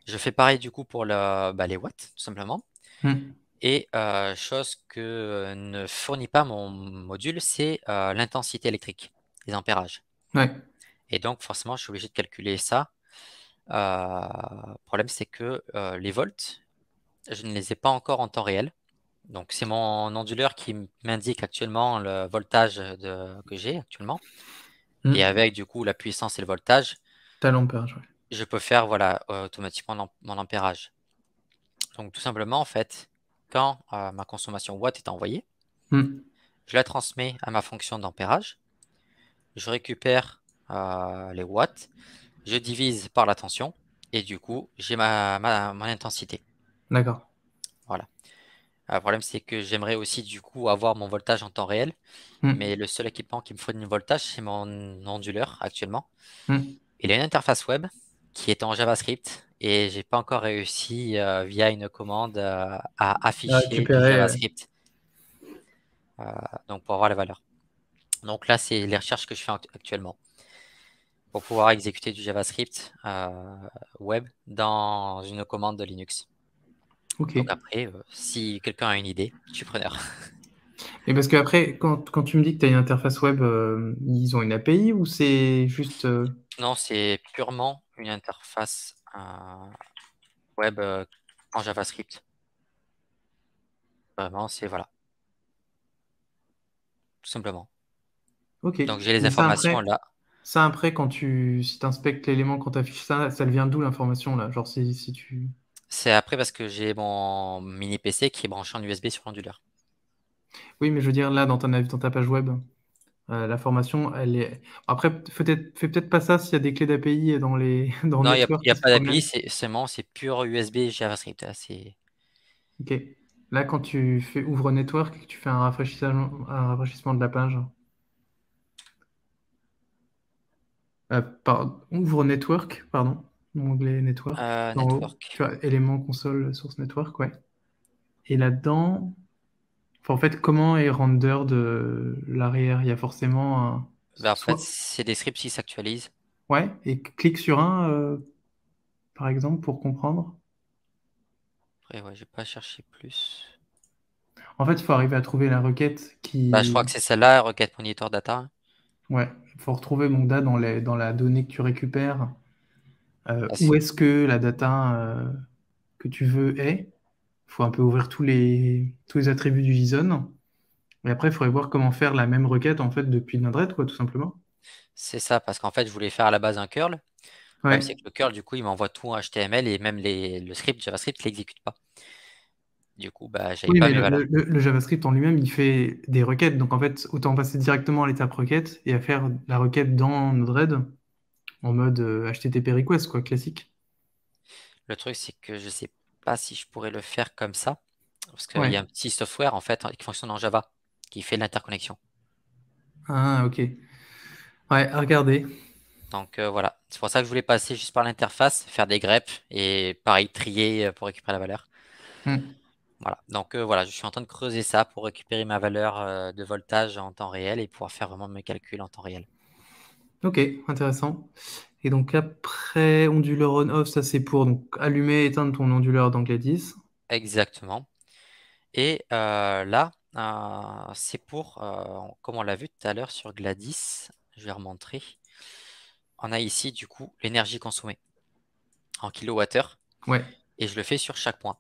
Je fais pareil du coup pour les watts, tout simplement. Hmm. Et chose que ne fournit pas mon module, c'est l'intensité électrique, les ampérages. Ouais. Et donc forcément, je suis obligé de calculer ça. Le problème, c'est que les volts, je ne les ai pas encore en temps réel. Donc c'est mon onduleur qui m'indique actuellement le voltage que j'ai actuellement. Et Hmm. avec du coup la puissance et le voltage, T'as l'ampérage, ouais. je peux faire voilà automatiquement mon ampérage. Donc tout simplement en fait, quand ma consommation watt est envoyée, Hmm. je la transmets à ma fonction d'ampérage, je récupère les watts, je divise par la tension et du coup j'ai mon intensité. D'accord. Voilà. Le problème c'est que j'aimerais aussi du coup avoir mon voltage en temps réel, Hmm. mais le seul équipement qui me fournit le voltage c'est mon onduleur actuellement. Hmm. Il a une interface web qui est en JavaScript et j'ai pas encore réussi via une commande à À afficher du récupérer, JavaScript euh, donc pour avoir la valeur. Donc là, c'est les recherches que je fais actuellement pour pouvoir exécuter du JavaScript web dans une commande de Linux. ok. Donc après, si quelqu'un a une idée, je suis preneur. Et parce qu'après, quand tu me dis que tu as une interface web, ils ont une API ou c'est juste. Non, c'est purement une interface web en JavaScript. Vraiment, c'est voilà, tout simplement. Ok. Donc j'ai les Mais ça informations après, là. quand si tu inspectes l'élément, quand tu affiches ça, ça vient d'où l'information là? Genre si tu. C'est après parce que j'ai mon mini PC qui est branché en USB sur l'onduleur. Oui, mais je veux dire, là, dans ta page web, la formation, elle est. Après, fais peut-être pas ça s'il y a des clés d'API dans dans Non, il Network y a qui se pas d'API, promènent. c'est pur USB JavaScript. Là, Ok. Là, quand tu fais ouvre Network, tu fais un rafraîchissement de la page. Ouvre Network, pardon, l'onglet Network, tout en haut. Tu Network. vois, élément console source network, ouais. Et là-dedans, enfin, en fait, comment est render de l'arrière? Il y a forcément un. Ben, en fait, Soit. c'est des scripts qui s'actualisent. Ouais, et clique sur un, par exemple, pour comprendre. Après, ouais, je vais pas chercher plus. En fait, il faut arriver à trouver la requête Bah, je crois qui. que c'est celle-là, requête monitor data. Ouais, il faut retrouver mon data dans la donnée que tu récupères. Ah, Où est-ce que la data que tu veux est? Il faut un peu ouvrir tous les attributs du JSON. Et après, il faudrait voir comment faire la même requête en fait depuis Node-RED, quoi, tout simplement. c'est ça, parce qu'en fait, je voulais faire à la base un curl. Le problème, c'est Ouais. que le curl, du coup, il m'envoie tout en HTML et même le script JavaScript, il l'exécute pas. Du coup, bah, j'avais Oui, pas mais mes valeurs. le JavaScript en lui-même, il fait des requêtes. Donc en fait, autant passer directement à l'étape requête et à faire la requête dans Node-RED en mode HTTP request, quoi, classique. Le truc, c'est que je sais pas si je pourrais le faire comme ça. Parce qu'il y Ouais. a un petit software, en fait, qui fonctionne en Java, qui fait l'interconnexion. Ah, ok. Ouais, à regarder. Donc voilà, c'est pour ça que je voulais passer juste par l'interface, faire des greps et pareil, trier pour récupérer la valeur. Hmm. Voilà, donc voilà, je suis en train de creuser ça pour récupérer ma valeur de voltage en temps réel et pouvoir faire vraiment mes calculs en temps réel. Ok, intéressant. Et donc après, onduleur on-off, ça c'est pour donc, allumer et éteindre ton onduleur dans Gladys. Exactement. Et là, c'est pour, comme on l'a vu tout à l'heure sur Gladys, je vais remontrer. On a ici du coup l'énergie consommée en kilowattheure Ouais, et je le fais sur chaque point.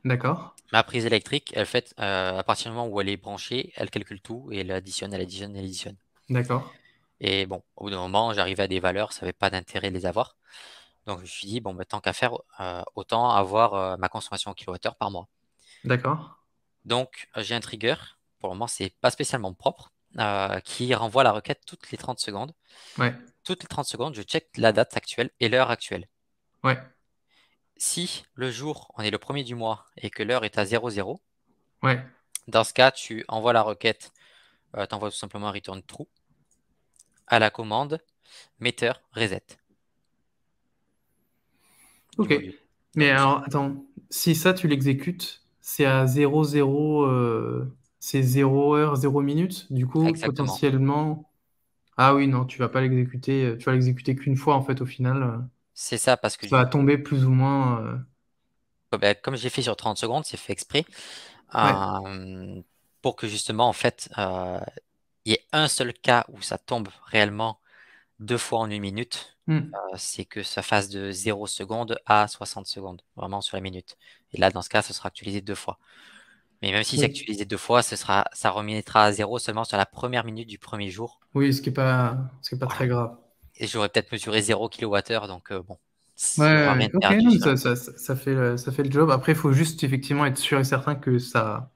D'accord. Ma prise électrique, elle fait, à partir du moment où elle est branchée, elle calcule tout et elle additionne, elle additionne, elle additionne. D'accord. Et bon, au bout d'un moment, j'arrivais à des valeurs, ça n'avait pas d'intérêt de les avoir. Donc je me suis dit, bon, bah, tant qu'à faire, autant avoir ma consommation en kilowattheure par mois. D'accord. Donc j'ai un trigger, pour le moment, c'est pas spécialement propre, qui renvoie la requête toutes les 30 secondes. Ouais. Toutes les 30 secondes, je check la date actuelle et l'heure actuelle. Ouais. Si le jour, on est le premier du mois et que l'heure est à 00, Ouais. dans ce cas, tu envoies la requête, tu envoies tout simplement un return true à la commande meter reset du Ok. module. Mais Donc, alors, attends, si ça, tu l'exécutes, c'est à 00, c'est 0 heure, 0 minute. Du coup, exactement. potentiellement. Ah oui, non, tu vas pas l'exécuter. Tu vas l'exécuter qu'une fois, en fait, au final. C'est ça parce que Ça du va coup, tomber plus ou moins. ben, comme j'ai fait sur 30 secondes, c'est fait exprès, Ouais. euh, pour que justement, en fait, il y ait un seul cas où ça tombe réellement deux fois en une minute. Hmm. C'est que ça fasse de 0 secondes à 60 secondes, vraiment sur la minute. Et là, dans ce cas, ce sera actualisé deux fois. Mais même si c'est Oui. actualisé deux fois, ça remettra à zéro seulement sur la première minute du premier jour. Oui, ce qui est pas Voilà. très grave. Et j'aurais peut-être mesuré 0 kWh, donc bon, Ouais, il y aura ouais, rien ouais. de Ok, perdu non, mais sur la. ça fait le job. Après, il faut juste effectivement être sûr et certain que ça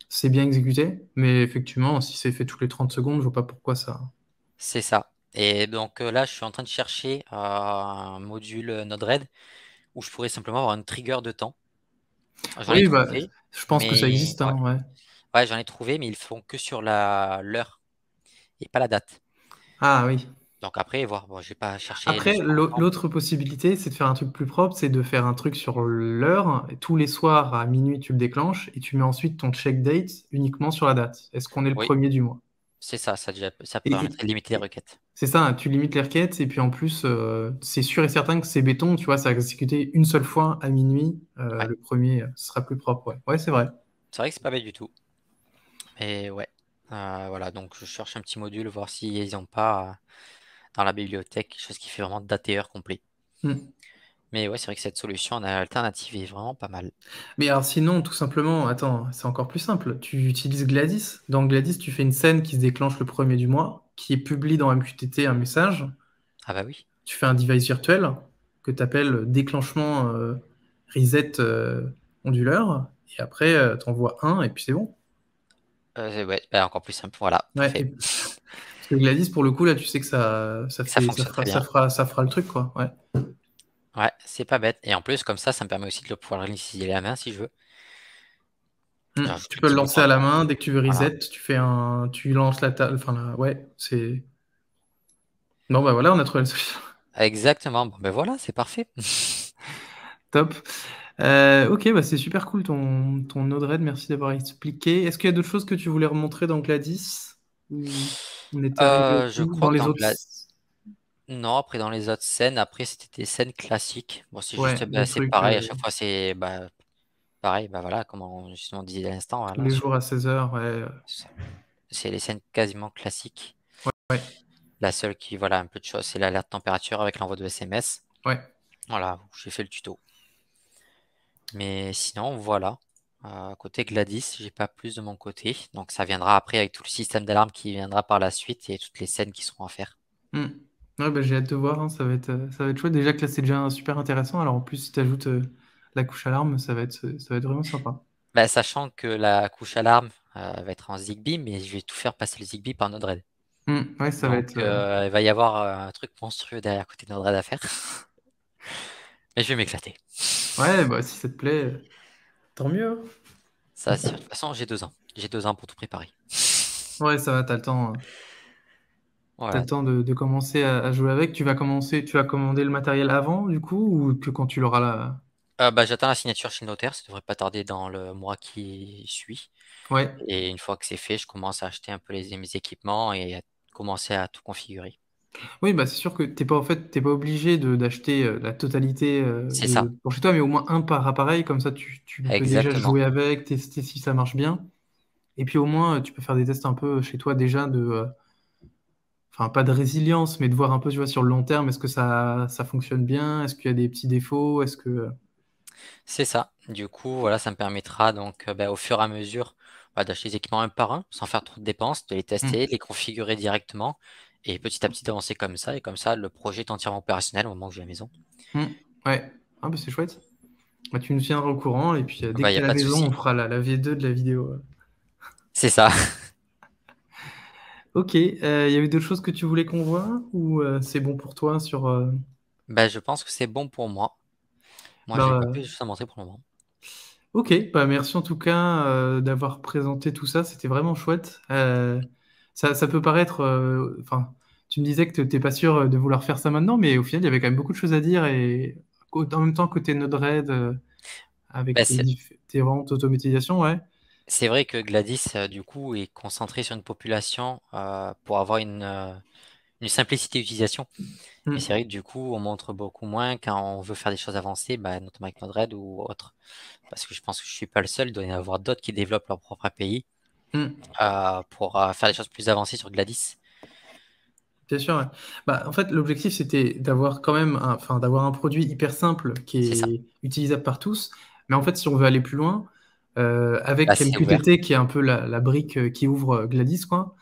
c'est bien exécuté. Mais effectivement, si c'est fait toutes les 30 secondes, je vois pas pourquoi ça. C'est ça. Et donc là, je suis en train de chercher un module Node-RED où je pourrais simplement avoir un trigger de temps. J'en ai Oui, bah, trouvé, je pense que ça mais existe, ouais, hein, ouais. ouais, j'en ai trouvé, mais ils font que sur la l'heure et pas la date. Ah oui. Donc après, voir, bon, j'ai pas cherché le Après, super longtemps. l'autre possibilité, c'est de faire un truc plus propre, c'est de faire un truc sur l'heure. Et tous les soirs à minuit, tu le déclenches et tu mets ensuite ton check date uniquement sur la date. Est-ce qu'on est le Oui, premier du mois? c'est ça, ça Et, permettrait de limiter les et- requêtes. c'est ça, hein, tu limites les requêtes et puis en plus, c'est sûr et certain que c'est béton, tu vois, ça va exécuter une seule fois à minuit. Ouais, Le premier, ce sera plus propre, ouais. Ouais, c'est vrai. c'est vrai que c'est pas bête du tout. Mais ouais, voilà, donc je cherche un petit module, voir s'ils n'ont pas dans la bibliothèque quelque chose qui fait vraiment dater complet. Hmm. Mais ouais, c'est vrai que cette solution en alternative est vraiment pas mal. Mais alors sinon, tout simplement, attends, c'est encore plus simple. Tu utilises Gladys. Dans Gladys, tu fais une scène qui se déclenche le premier du mois, qui est publie dans MQTT un message. Ah bah oui. Tu fais un device virtuel que tu appelles déclenchement reset onduleur. Et après, tu envoies un et puis c'est bon. Ouais, bah, encore plus simple, voilà, Ouais, parfait. parce que Gladys, pour le coup, là, tu sais que ça Ça fait, ça fonctionne très fera, ça bien. fera, ça fera le truc, quoi. Ouais. Ouais, c'est pas bête. Et en plus, comme ça me permet aussi de le pouvoir l'utiliser la main si je veux. J'ajoute Tu le peux le petit bouton lancer à la main. alternatif. Dès que tu veux Voilà. reset, tu lances la table. Enfin, ouais, c'est. Non, bah voilà, on a trouvé la solution. Exactement. Bon, ben voilà, c'est parfait. Top. Ok, bah c'est super cool ton Node-RED, merci d'avoir expliqué. Est-ce qu'il y a d'autres choses que tu voulais remontrer dans Gladys? Ou on était arrivé au Je bout crois dans que les dans autres? Non, après dans les autres scènes, après c'était des scènes classiques. Bon, c'est Ouais, juste, des bah, c'est trucs pareil, à chaque fois c'est bah, pareil, bah voilà, comme on justement disait à l'instant, tous voilà, les jours à 16 heures, ouais. c'est les scènes quasiment classiques. Ouais, La seule qui, voilà, un peu de choses, c'est l'alerte température avec l'envoi de SMS. ouais. Voilà, où j'ai fait le tuto. Mais sinon, voilà. Côté Gladys, j'ai pas plus de mon côté. Donc ça viendra après avec tout le système d'alarme qui viendra par la suite et toutes les scènes qui seront à faire. Hmm. Ouais, bah, j'ai hâte de voir, hein, ça va être chouette. Déjà que là, c'est déjà super intéressant. Alors en plus, si tu ajoutes la couche alarme, ça va être vraiment sympa. Bah, sachant que la couche alarme va être en Zigbee, mais je vais tout faire passer le Zigbee par Node-RED. Ouais, ça va Donc, être. il va y avoir un truc monstrueux derrière côté de Node-RED à faire. Mais je vais m'éclater. Ouais, bah si ça te plaît, tant mieux, hein. Ça, de toute façon, j'ai 2 ans. J'ai 2 ans pour tout préparer. Ouais, ça va, t'as le temps. T'as Voilà. le temps de commencer à jouer avec. Tu vas commander le matériel avant, du coup, ou que quand tu l'auras là? Bah, j'attends la signature chez le notaire. Ça devrait pas tarder dans le mois qui suit. Ouais. Et une fois que c'est fait, je commence à acheter un peu mes équipements et à commencer à tout configurer. Oui, bah c'est sûr que t'es pas obligé d'acheter la totalité C'est ça. de pour chez toi, mais au moins un par appareil, comme ça tu peux déjà Exactement. jouer avec, tester si ça marche bien. Et puis au moins, tu peux faire des tests un peu chez toi déjà enfin pas de résilience, mais de voir un peu, tu vois, sur le long terme, est-ce que ça fonctionne bien? Est-ce qu'il y a des petits défauts? Est-ce que. C'est ça. Du coup, voilà, ça me permettra donc ben, au fur et à mesure d'acheter les équipements un par un, sans faire trop de dépenses, de les tester, Hmm. les configurer directement, et petit à petit d'avancer comme ça, et comme ça, le projet est entièrement opérationnel au moment où j'ai la maison. Hmm. Ouais, ah, bah, c'est chouette. Bah, tu nous tiendras au courant et puis dès Bah, que il n'y tu a es à la pas de maison, souci. on fera la V2 de la vidéo. C'est ça. Ok, il y avait d'autres choses que tu voulais qu'on voit ou c'est bon pour toi sur... Ben, je pense que c'est bon pour moi. Moi, Bah, j'ai pas plus de choses à montrer pour le moment. ok, bah merci en tout cas d'avoir présenté tout ça, c'était vraiment chouette. Ça peut paraître... Enfin, tu me disais que tu n'es pas sûr de vouloir faire ça maintenant, mais au final, il y avait quand même beaucoup de choses à dire et en même temps, côté Node-RED, avec Ben, tes différentes automatisations, ouais. c'est vrai que Gladys, du coup, est concentré sur une population pour avoir une simplicité d'utilisation. Mais c'est Hmm, vrai que du coup, on montre beaucoup moins quand on veut faire des choses avancées, bah, notamment avec Node-RED ou autre. Parce que je pense que je suis pas le seul, il doit y en avoir d'autres qui développent leur propre API hmm. pour faire des choses plus avancées sur Gladys. Bien sûr, ouais. Bah, en fait, l'objectif, c'était d'avoir quand même enfin, d'avoir un produit hyper simple qui C'est ça. est utilisable par tous. Mais en fait, si on veut aller plus loin, Bah, avec c'est ouvert. MQTT, qui est un peu la brique qui ouvre Gladys, quoi,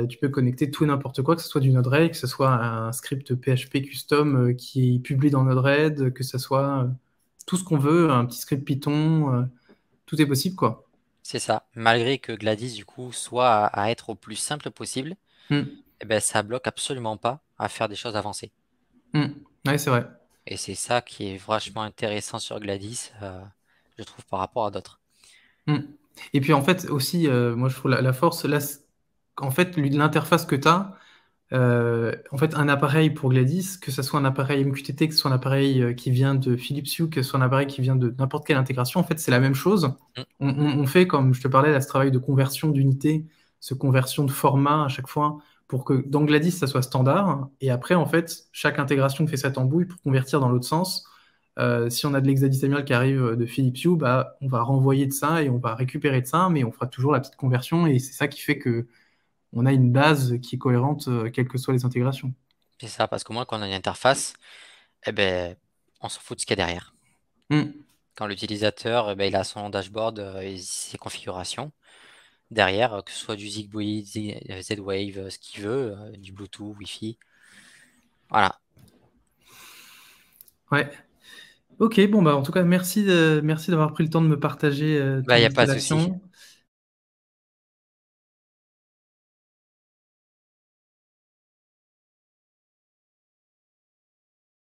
tu peux connecter tout et n'importe quoi, que ce soit du Node-RED, que ce soit un script PHP custom qui est publié dans Node-RED, que ce soit tout ce qu'on veut, un petit script Python, tout est possible, quoi. C'est ça. Malgré que Gladys, du coup, soit à être au plus simple possible, Hmm, eh ben, ça bloque absolument pas à faire des choses avancées. hmm. Ouais, c'est vrai. Et c'est ça qui est vachement intéressant sur Gladys, je trouve, par rapport à d'autres. Hmm. Et puis en fait aussi, moi je trouve la force, là, en fait l'interface que tu as, en fait un appareil pour Gladys, que ce soit un appareil MQTT, que ce soit un appareil qui vient de Philips Hue, que ce soit un appareil qui vient de n'importe quelle intégration, en fait c'est la même chose. Mm, On fait, comme je te parlais, là, ce travail de conversion d'unité, ce conversion de format à chaque fois, pour que dans Gladys ça soit standard, et après en fait chaque intégration fait sa tambouille pour convertir dans l'autre sens. Si on a de l'hexadécimal qui arrive de Philips Hue, bah, on va renvoyer de ça et on va récupérer de ça, mais on fera toujours la petite conversion et c'est ça qui fait que on a une base qui est cohérente, quelles que soient les intégrations. c'est ça, parce qu'au moins, quand on a une interface, eh ben, on s'en fout de ce qu'il y a derrière. Hmm. Quand l'utilisateur, eh ben, il a son dashboard et ses configurations derrière, que ce soit du Zigbee, Z-Wave, ce qu'il veut, du Bluetooth, Wi-Fi. Voilà. Ouais. Ok, bon bah en tout cas merci merci d'avoir pris le temps de me partager Bah, il ton n'y a pas de souci. installation.